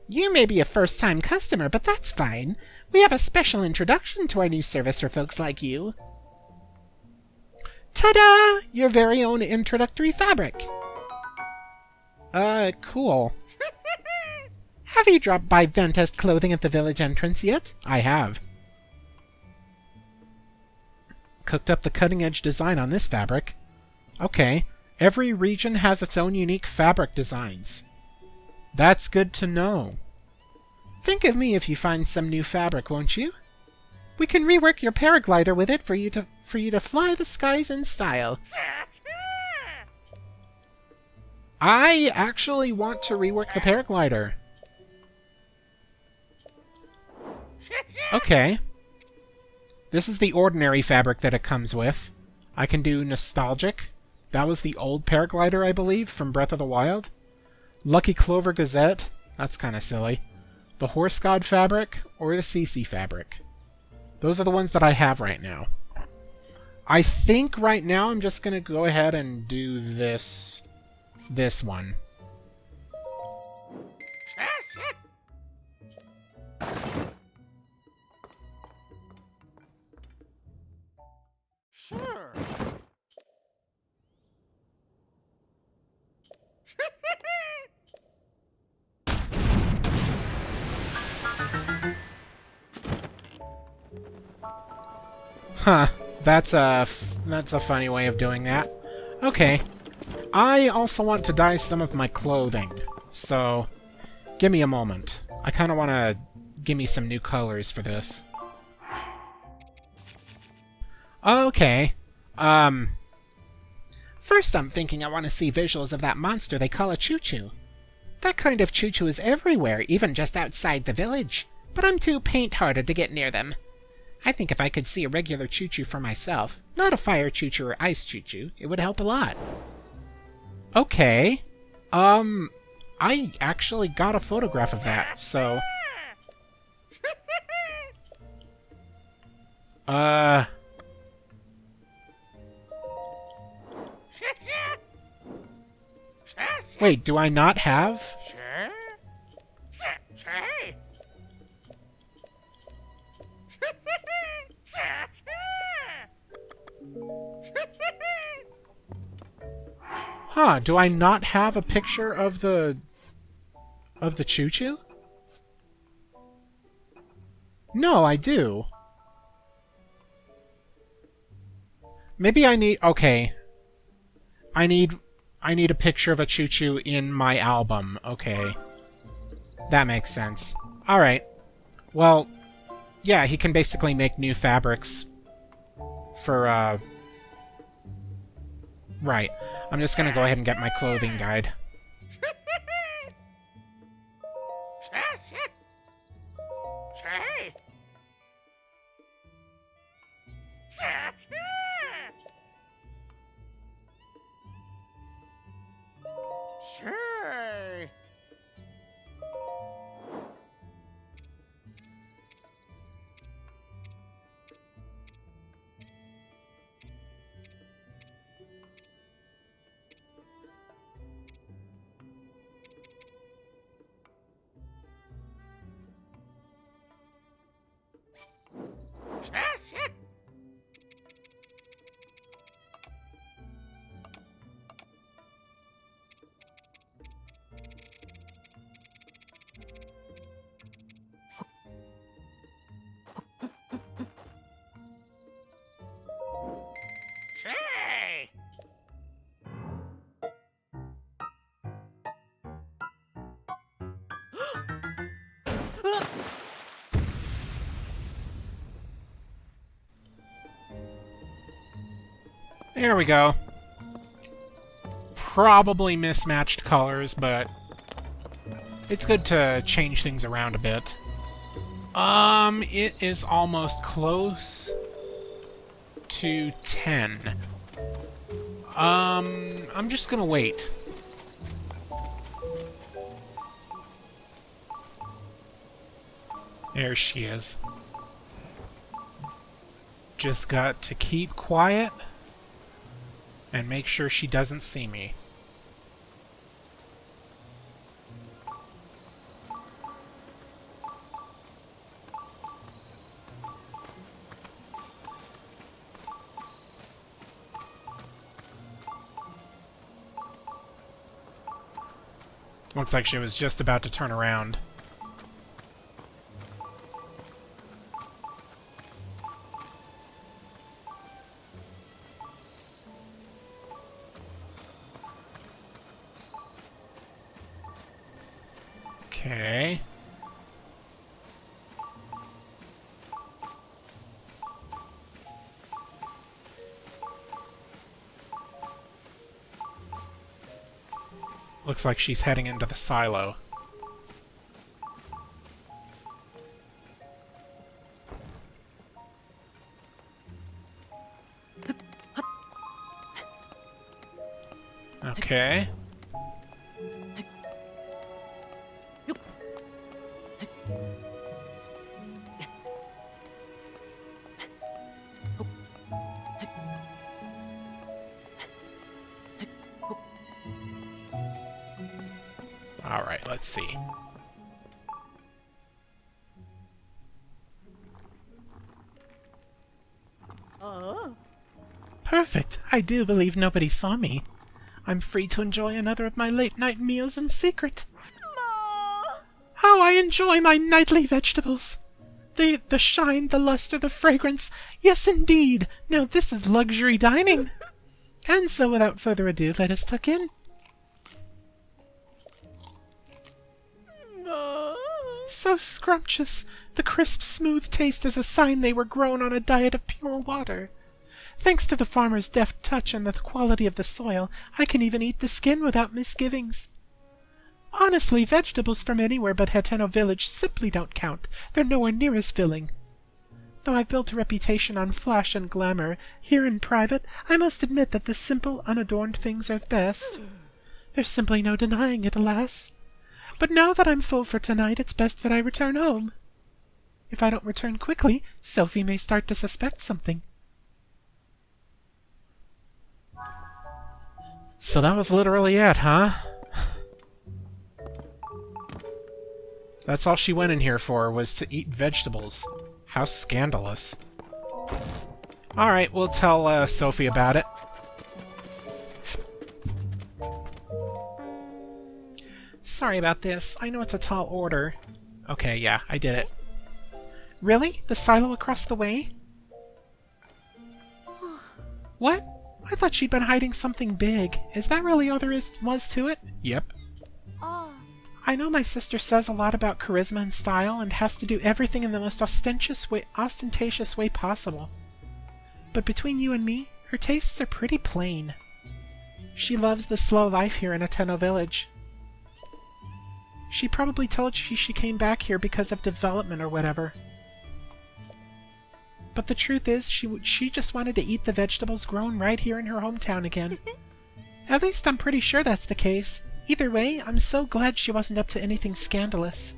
You may be a first-time customer, but that's fine. We have a special introduction to our new service for folks like you. Ta-da! Your very own introductory fabric. Cool. Have you dropped by Ventest Clothing at the village entrance yet? I have. Cooked up the cutting-edge design on this fabric. Okay, every region has its own unique fabric designs. That's good to know. Think of me if you find some new fabric, won't you? We can rework your paraglider with it for you to fly the skies in style. I actually want to rework the paraglider. Okay. This is the ordinary fabric that it comes with. I can do nostalgic. That was the old paraglider, I believe, from Breath of the Wild. Lucky Clover Gazette. That's kind of silly. The Horse God fabric, or the CC fabric. Those are the ones that I have right now. I think right now I'm just going to go ahead and do this one. Sure. Huh. That's a funny way of doing that. Okay. I also want to dye some of my clothing. So, give me a moment. I kind of want to give me some new colors for this. Okay. First I'm thinking I want to see visuals of that monster they call a choo-choo. That kind of choo-choo is everywhere, even just outside the village. But I'm too paint-hearted to get near them. I think if I could see a regular choo-choo for myself, not a fire choo-choo or ice choo-choo, it would help a lot. Okay. I actually got a photograph of that, so... Wait, do I not have? Huh, do I not have a picture of the choo-choo? No, I do. Maybe I need... Okay. I need a picture of a choo-choo in my album. Okay. That makes sense. Alright. Well, yeah, he can basically make new fabrics for, Right. I'm just gonna go ahead and get my clothing guide. There we go. Probably mismatched colors, but it's good to change things around a bit. It is almost close to 10. I'm just gonna wait. There she is. Just got to keep quiet and make sure she doesn't see me. Looks like she was just about to turn around. Okay. Looks like she's heading into the silo. Okay. Alright, let's see. Perfect! I do believe nobody saw me. I'm free to enjoy another of my late-night meals in secret. How I enjoy my nightly vegetables! The shine, the luster, the fragrance. Yes, indeed! Now this is luxury dining! And so, without further ado, let us tuck in. So scrumptious! The crisp, smooth taste is a sign they were grown on a diet of pure water. Thanks to the farmer's deft touch and the quality of the soil, I can even eat the skin without misgivings. Honestly, vegetables from anywhere but Hateno village simply don't count. They're nowhere near as filling. Though I've built a reputation on flash and glamour, here in private, I must admit that the simple, unadorned things are best. There's simply no denying it, alas. But now that I'm full for tonight, it's best that I return home. If I don't return quickly, Sophie may start to suspect something. So that was literally it, huh? That's all she went in here for, was to eat vegetables. How scandalous. Alright, we'll tell Sophie about it. Sorry about this. I know it's a tall order. Okay, yeah, I did it. Really? The silo across the way? What? I thought she'd been hiding something big. Is that really all there was to it? Yep. I know my sister says a lot about charisma and style and has to do everything in the most ostentatious way possible. But between you and me, her tastes are pretty plain. She loves the slow life here in Hateno village. She probably told you she came back here because of development or whatever. But the truth is, she just wanted to eat the vegetables grown right here in her hometown again. At least I'm pretty sure that's the case. Either way, I'm so glad she wasn't up to anything scandalous.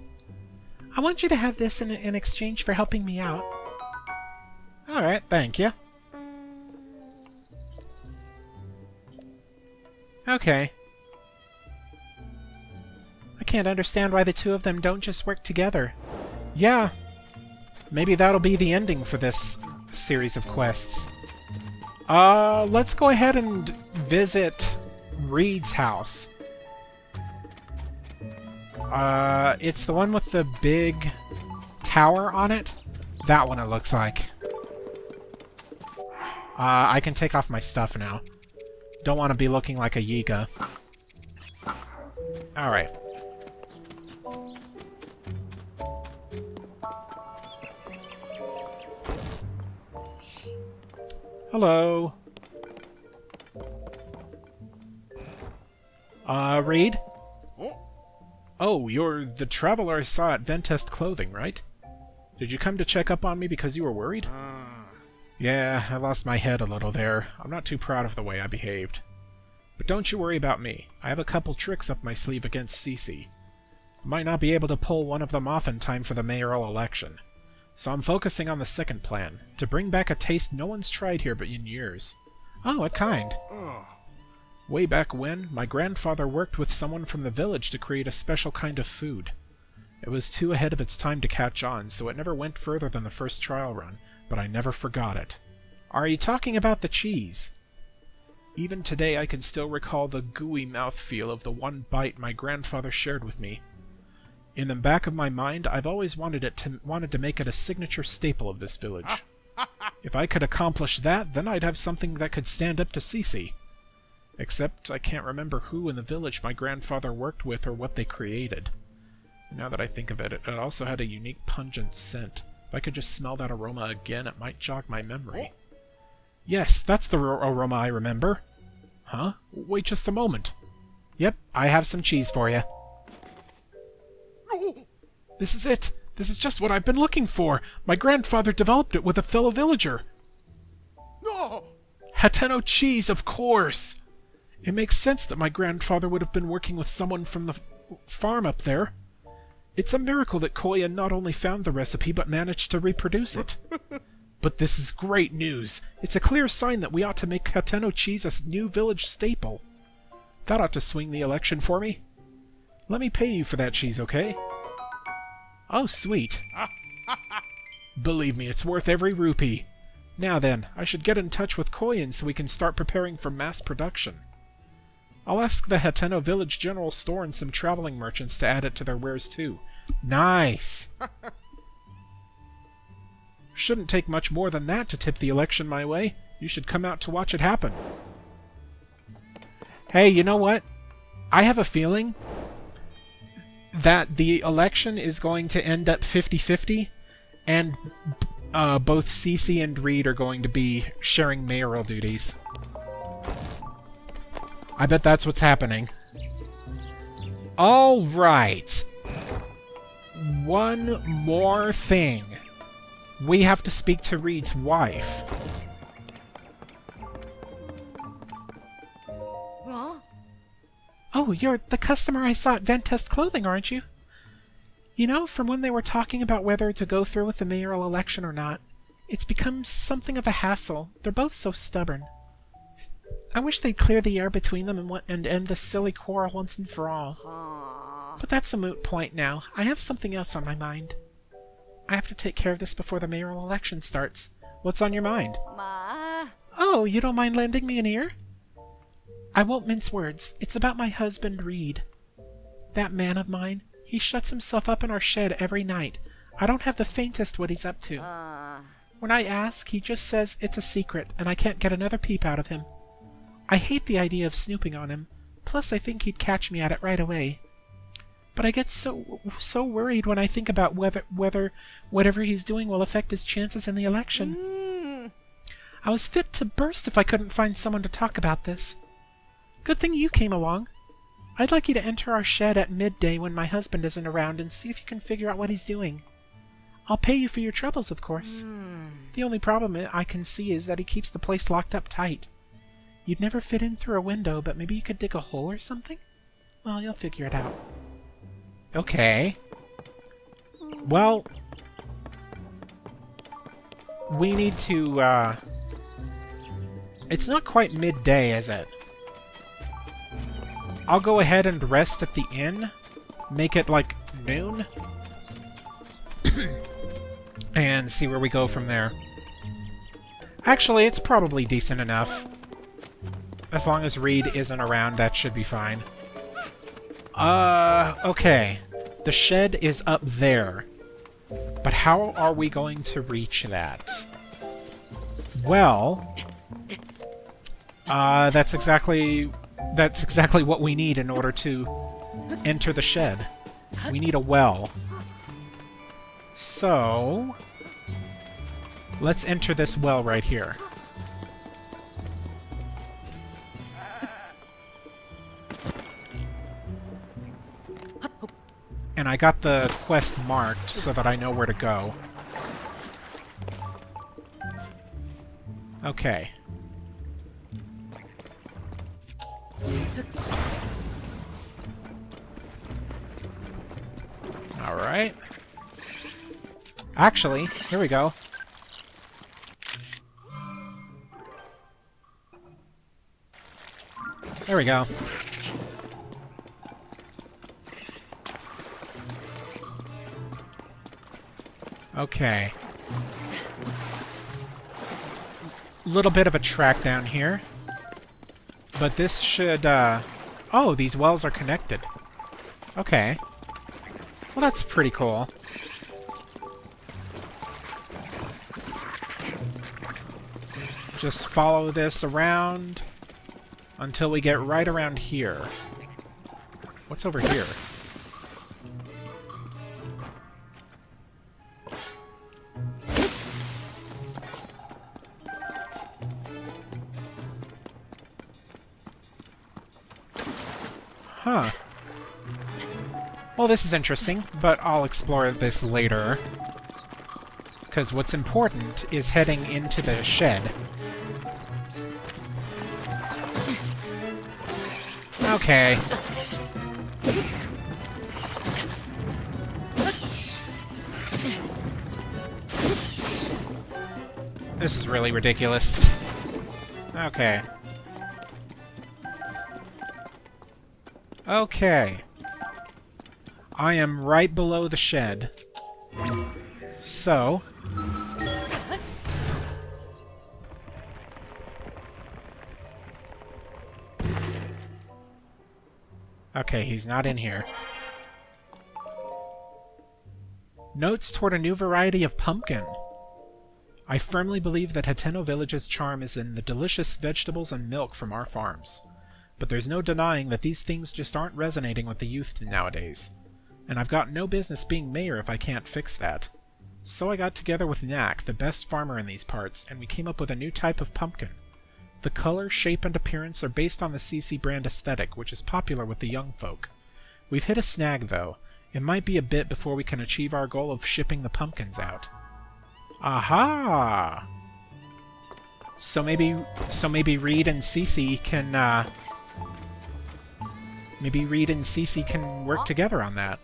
I want you to have this in exchange for helping me out. Alright, thank you. Okay. I can't understand why the two of them don't just work together. Yeah. Maybe that'll be the ending for this series of quests. Let's go ahead and visit Reed's house. It's the one with the big tower on it? That one it looks like. I can take off my stuff now. Don't want to be looking like a Yiga. Alright. Hello. Reed? Oh, you're the traveler I saw at Ventest Clothing, right? Did you come to check up on me because you were worried? Yeah, I lost my head a little there. I'm not too proud of the way I behaved. But don't you worry about me. I have a couple tricks up my sleeve against Cece. I might not be able to pull one of them off in time for the mayoral election. So I'm focusing on the second plan, to bring back a taste no one's tried here but in years. Oh, what kind? Way back when, my grandfather worked with someone from the village to create a special kind of food. It was too ahead of its time to catch on, so it never went further than the first trial run, but I never forgot it. Are you talking about the cheese? Even today I can still recall the gooey mouthfeel of the one bite my grandfather shared with me. In the back of my mind, I've always wanted to make it a signature staple of this village. If I could accomplish that, then I'd have something that could stand up to Cece. Except I can't remember who in the village my grandfather worked with or what they created. Now that I think of it, it also had a unique pungent scent. If I could just smell that aroma again, it might jog my memory. Yes, that's the aroma I remember. Huh? Wait just a moment. Yep, I have some cheese for you. This is it. This is just what I've been looking for. My grandfather developed it with a fellow villager. No! Hateno cheese, of course! It makes sense that my grandfather would have been working with someone from the farm up there. It's a miracle that Koya not only found the recipe, but managed to reproduce it. But this is great news. It's a clear sign that we ought to make Hateno cheese a new village staple. That ought to swing the election for me. Let me pay you for that cheese, okay? Oh, sweet. Believe me, it's worth every rupee. Now then, I should get in touch with Koyan so we can start preparing for mass production. I'll ask the Hateno Village General Store and some traveling merchants to add it to their wares too. Nice! Shouldn't take much more than that to tip the election my way. You should come out to watch it happen. Hey, you know what? I have a feeling that the election is going to end up 50-50, and both Cece and Reed are going to be sharing mayoral duties. I bet that's what's happening. Alright. One more thing. We have to speak to Reed's wife. Huh? Oh, you're the customer I saw at Ventest Clothing, aren't you? You know, from when they were talking about whether to go through with the mayoral election or not, it's become something of a hassle. They're both so stubborn. I wish they'd clear the air between them and end this silly quarrel once and for all. But that's a moot point now. I have something else on my mind. I have to take care of this before the mayoral election starts. What's on your mind? Ma. Oh, you don't mind lending me an ear? I won't mince words. It's about my husband, Reed. That man of mine, he shuts himself up in our shed every night. I don't have the faintest what he's up to. When I ask, he just says it's a secret, and I can't get another peep out of him. I hate the idea of snooping on him. Plus, I think he'd catch me at it right away. But I get so worried when I think about whether whatever he's doing will affect his chances in the election. I was fit to burst if I couldn't find someone to talk about this. Good thing you came along. I'd like you to enter our shed at midday when my husband isn't around and see if you can figure out what he's doing. I'll pay you for your troubles, of course. The only problem I can see is that he keeps the place locked up tight. You'd never fit in through a window, but maybe you could dig a hole or something? Well, you'll figure it out. Okay. Well, we need to, It's not quite midday, is it? I'll go ahead and rest at the inn. Make it, like, noon. And see where we go from there. Actually, it's probably decent enough. As long as Reed isn't around, that should be fine. Okay. The shed is up there. But how are we going to reach that? Well... that's exactly what we need in order to enter the shed. We need a well. So... let's enter this well right here. And I got the quest marked so that I know where to go. Okay. Alright. Actually, here we go. There we go. Okay. Little bit of a track down here. But this should, Oh, these wells are connected. Okay. Well, that's pretty cool. Just follow this around until we get right around here. What's over here? Huh. Well, this is interesting, but I'll explore this later. Because what's important is heading into the shed. Okay. This is really ridiculous. Okay. Okay. I am right below the shed. So... okay, he's not in here. Notes toward a new variety of pumpkin. I firmly believe that Hateno Village's charm is in the delicious vegetables and milk from our farms. But there's no denying that these things just aren't resonating with the youth nowadays. And I've got no business being mayor if I can't fix that. So I got together with Knack, the best farmer in these parts, and we came up with a new type of pumpkin. The color, shape, and appearance are based on the CC brand aesthetic, which is popular with the young folk. We've hit a snag, though. It might be a bit before we can achieve our goal of shipping the pumpkins out. Aha! So maybe Reed and CC can, maybe Reed and CC can work together on that.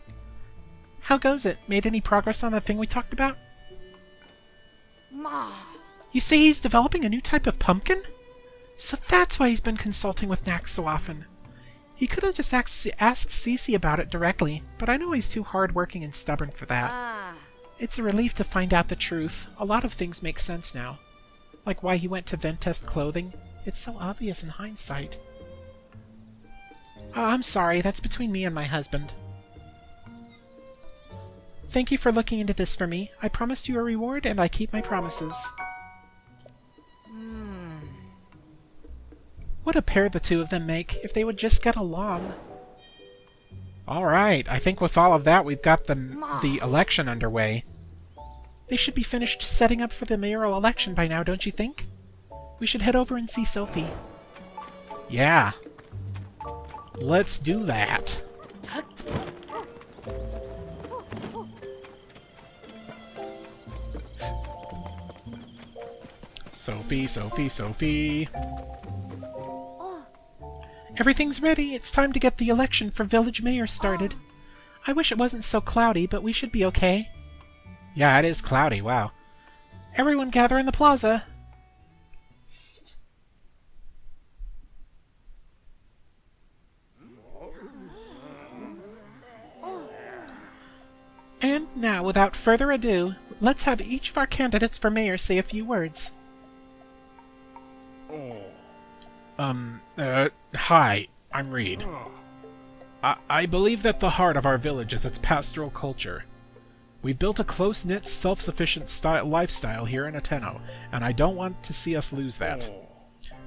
How goes it? Made any progress on that thing we talked about? Ma. You say he's developing a new type of pumpkin? So that's why he's been consulting with Knack so often. He could have just asked Cece about it directly, but I know he's too hard-working and stubborn for that. It's a relief to find out the truth. A lot of things make sense now. Like why he went to Ventest Clothing. It's so obvious in hindsight. I'm sorry, that's between me and my husband. Thank you for looking into this for me. I promised you a reward, and I keep my promises. What a pair the two of them make, if they would just get along. Alright, I think with all of that we've got the election underway. They should be finished setting up for the mayoral election by now, don't you think? We should head over and see Sophie. Yeah. Let's do that. Sophie, Sophie, Sophie. Everything's ready. It's time to get the election for village mayor started. I wish it wasn't so cloudy, but we should be okay. Yeah, it is cloudy, wow. Everyone gather in the plaza. And now, without further ado, let's have each of our candidates for mayor say a few words. Hi, I'm Reed. I believe that the heart of our village is its pastoral culture. We've built a close-knit, self-sufficient lifestyle here in Hateno, and I don't want to see us lose that.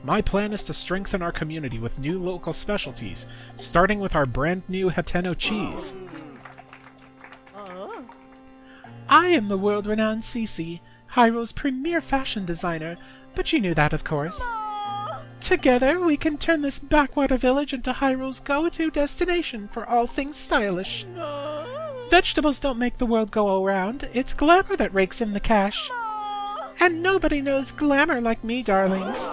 My plan is to strengthen our community with new local specialties, starting with our brand-new Hateno cheese. I am the world-renowned Cece, Hyrule's premier fashion designer, but you knew that, of course. Together, we can turn this backwater village into Hyrule's go-to destination for all things stylish. Vegetables don't make the world go around, it's glamour that rakes in the cash. And nobody knows glamour like me, darlings.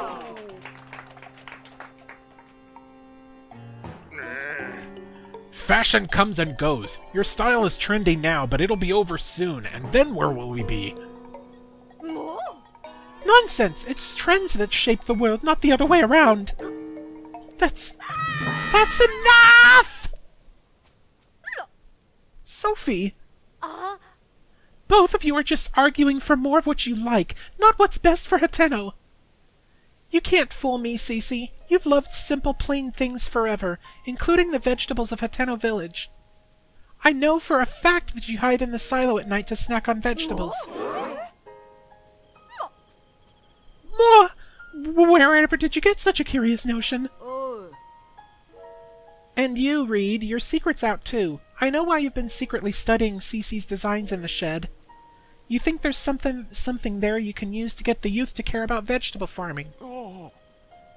Fashion comes and goes. Your style is trendy now, but it'll be over soon, and then where will we be? Nonsense! It's trends that shape the world, not the other way around. That's enough! Sophie! Both of you are just arguing for more of what you like, not what's best for Hateno. You can't fool me, Cece. You've loved simple, plain things forever, including the vegetables of Hateno Village. I know for a fact that you hide in the silo at night to snack on vegetables. Wherever did you get such a curious notion? And you, Reed, your secret's out too. I know why you've been secretly studying Cece's designs in the shed. You think there's something there you can use to get the youth to care about vegetable farming.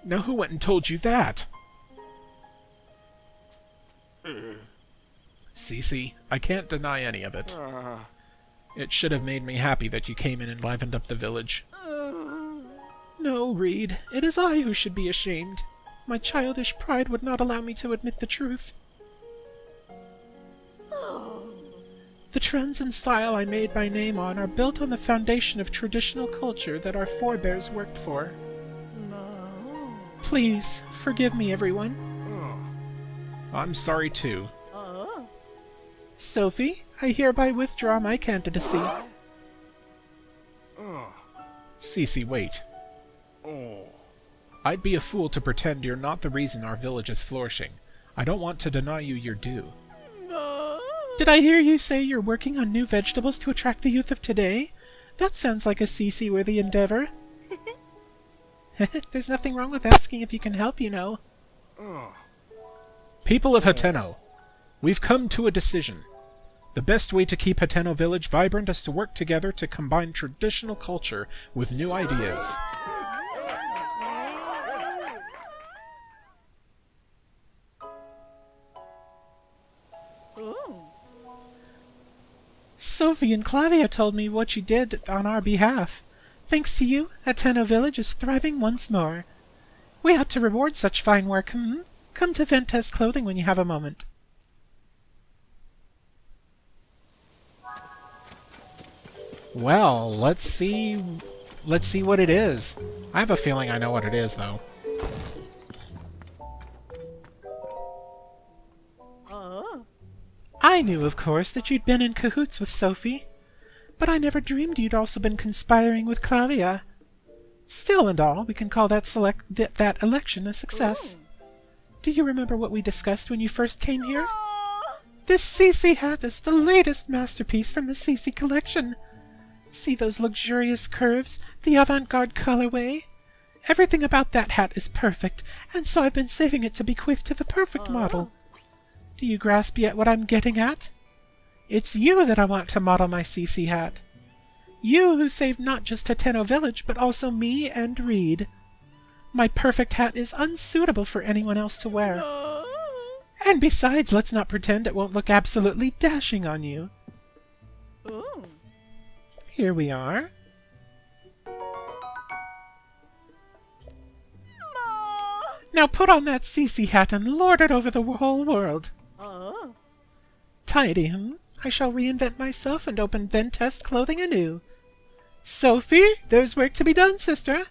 Now who went and told you that? Cece, I can't deny any of it. It should have made me happy that you came in and livened up the village. No, Reed, it is I who should be ashamed. My childish pride would not allow me to admit the truth. The trends and style I made my name on are built on the foundation of traditional culture that our forebears worked for. Please, forgive me, everyone. I'm sorry, too. Sophie, I hereby withdraw my candidacy. Cece, wait. I'd be a fool to pretend you're not the reason our village is flourishing. I don't want to deny you your due. Did I hear you say you're working on new vegetables to attract the youth of today? That sounds like a Cece-worthy endeavor. There's nothing wrong with asking if you can help, you know. People of Hateno, we've come to a decision. The best way to keep Hateno Village vibrant is to work together to combine traditional culture with new ideas. Sophie and Clavia told me what you did on our behalf. Thanks to you, Hateno Village is thriving once more. We ought to reward such fine work, Come to Ventest Clothing when you have a moment. Well, let's see what it is. I have a feeling I know what it is, though. I knew, of course, that you'd been in cahoots with Sophie, but I never dreamed you'd also been conspiring with Clavia. Still and all, we can call that election a success. Do you remember what we discussed when you first came here? This Cece hat is the latest masterpiece from the Cece collection. See those luxurious curves, the avant-garde colorway? Everything about that hat is perfect, and so I've been saving it to bequeath to the perfect model. Do you grasp yet what I'm getting at? It's you that I want to model my CC hat. You who saved not just Hateno Village, but also me and Reed. My perfect hat is unsuitable for anyone else to wear. And besides, let's not pretend it won't look absolutely dashing on you. Here we are. Now put on that CC hat and lord it over the whole world. Tidy, I shall reinvent myself and open Ventest clothing anew. Sophie, there's work to be done, sister.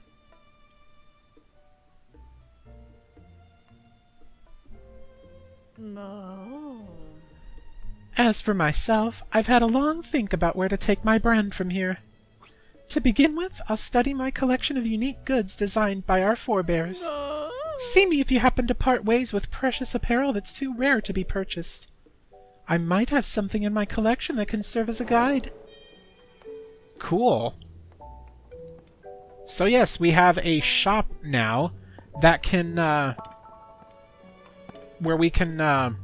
As for myself, I've had a long think about where to take my brand from here. To begin with, I'll study my collection of unique goods designed by our forebears. See me if you happen to part ways with precious apparel that's too rare to be purchased. I might have something in my collection that can serve as a guide. Cool. So yes, we have a shop now that can, where we can,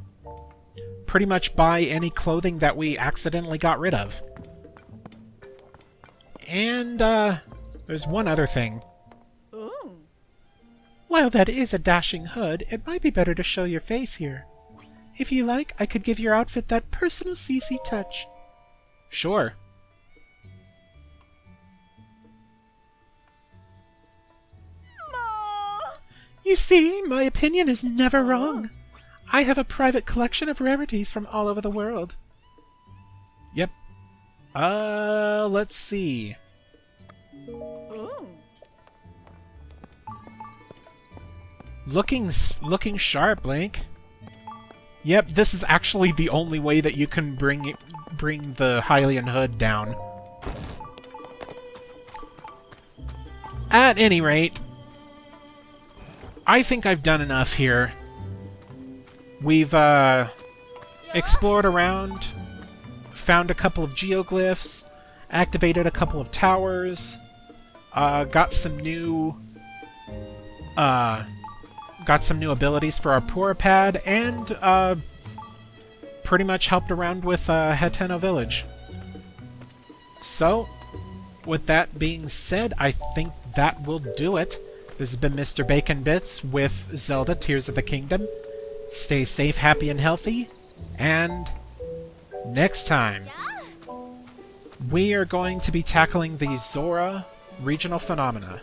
pretty much buy any clothing that we accidentally got rid of. And, there's one other thing. While that is a dashing hood, it might be better to show your face here. If you like, I could give your outfit that personal CC touch. Sure. You see, my opinion is never wrong. I have a private collection of rarities from all over the world. Yep. Let's see. Looking sharp, Link. Yep, this is actually the only way that you can bring the Hylian hood down. At any rate, I think I've done enough here. We've explored around, found a couple of geoglyphs, activated a couple of towers, got some new abilities for our Purah Pad, and pretty much helped around with Hateno Village. So, with that being said, I think that will do it. This has been Mr. Bacon Bits with Zelda Tears of the Kingdom. Stay safe, happy, and healthy, and next time, we are going to be tackling the Zora regional phenomena.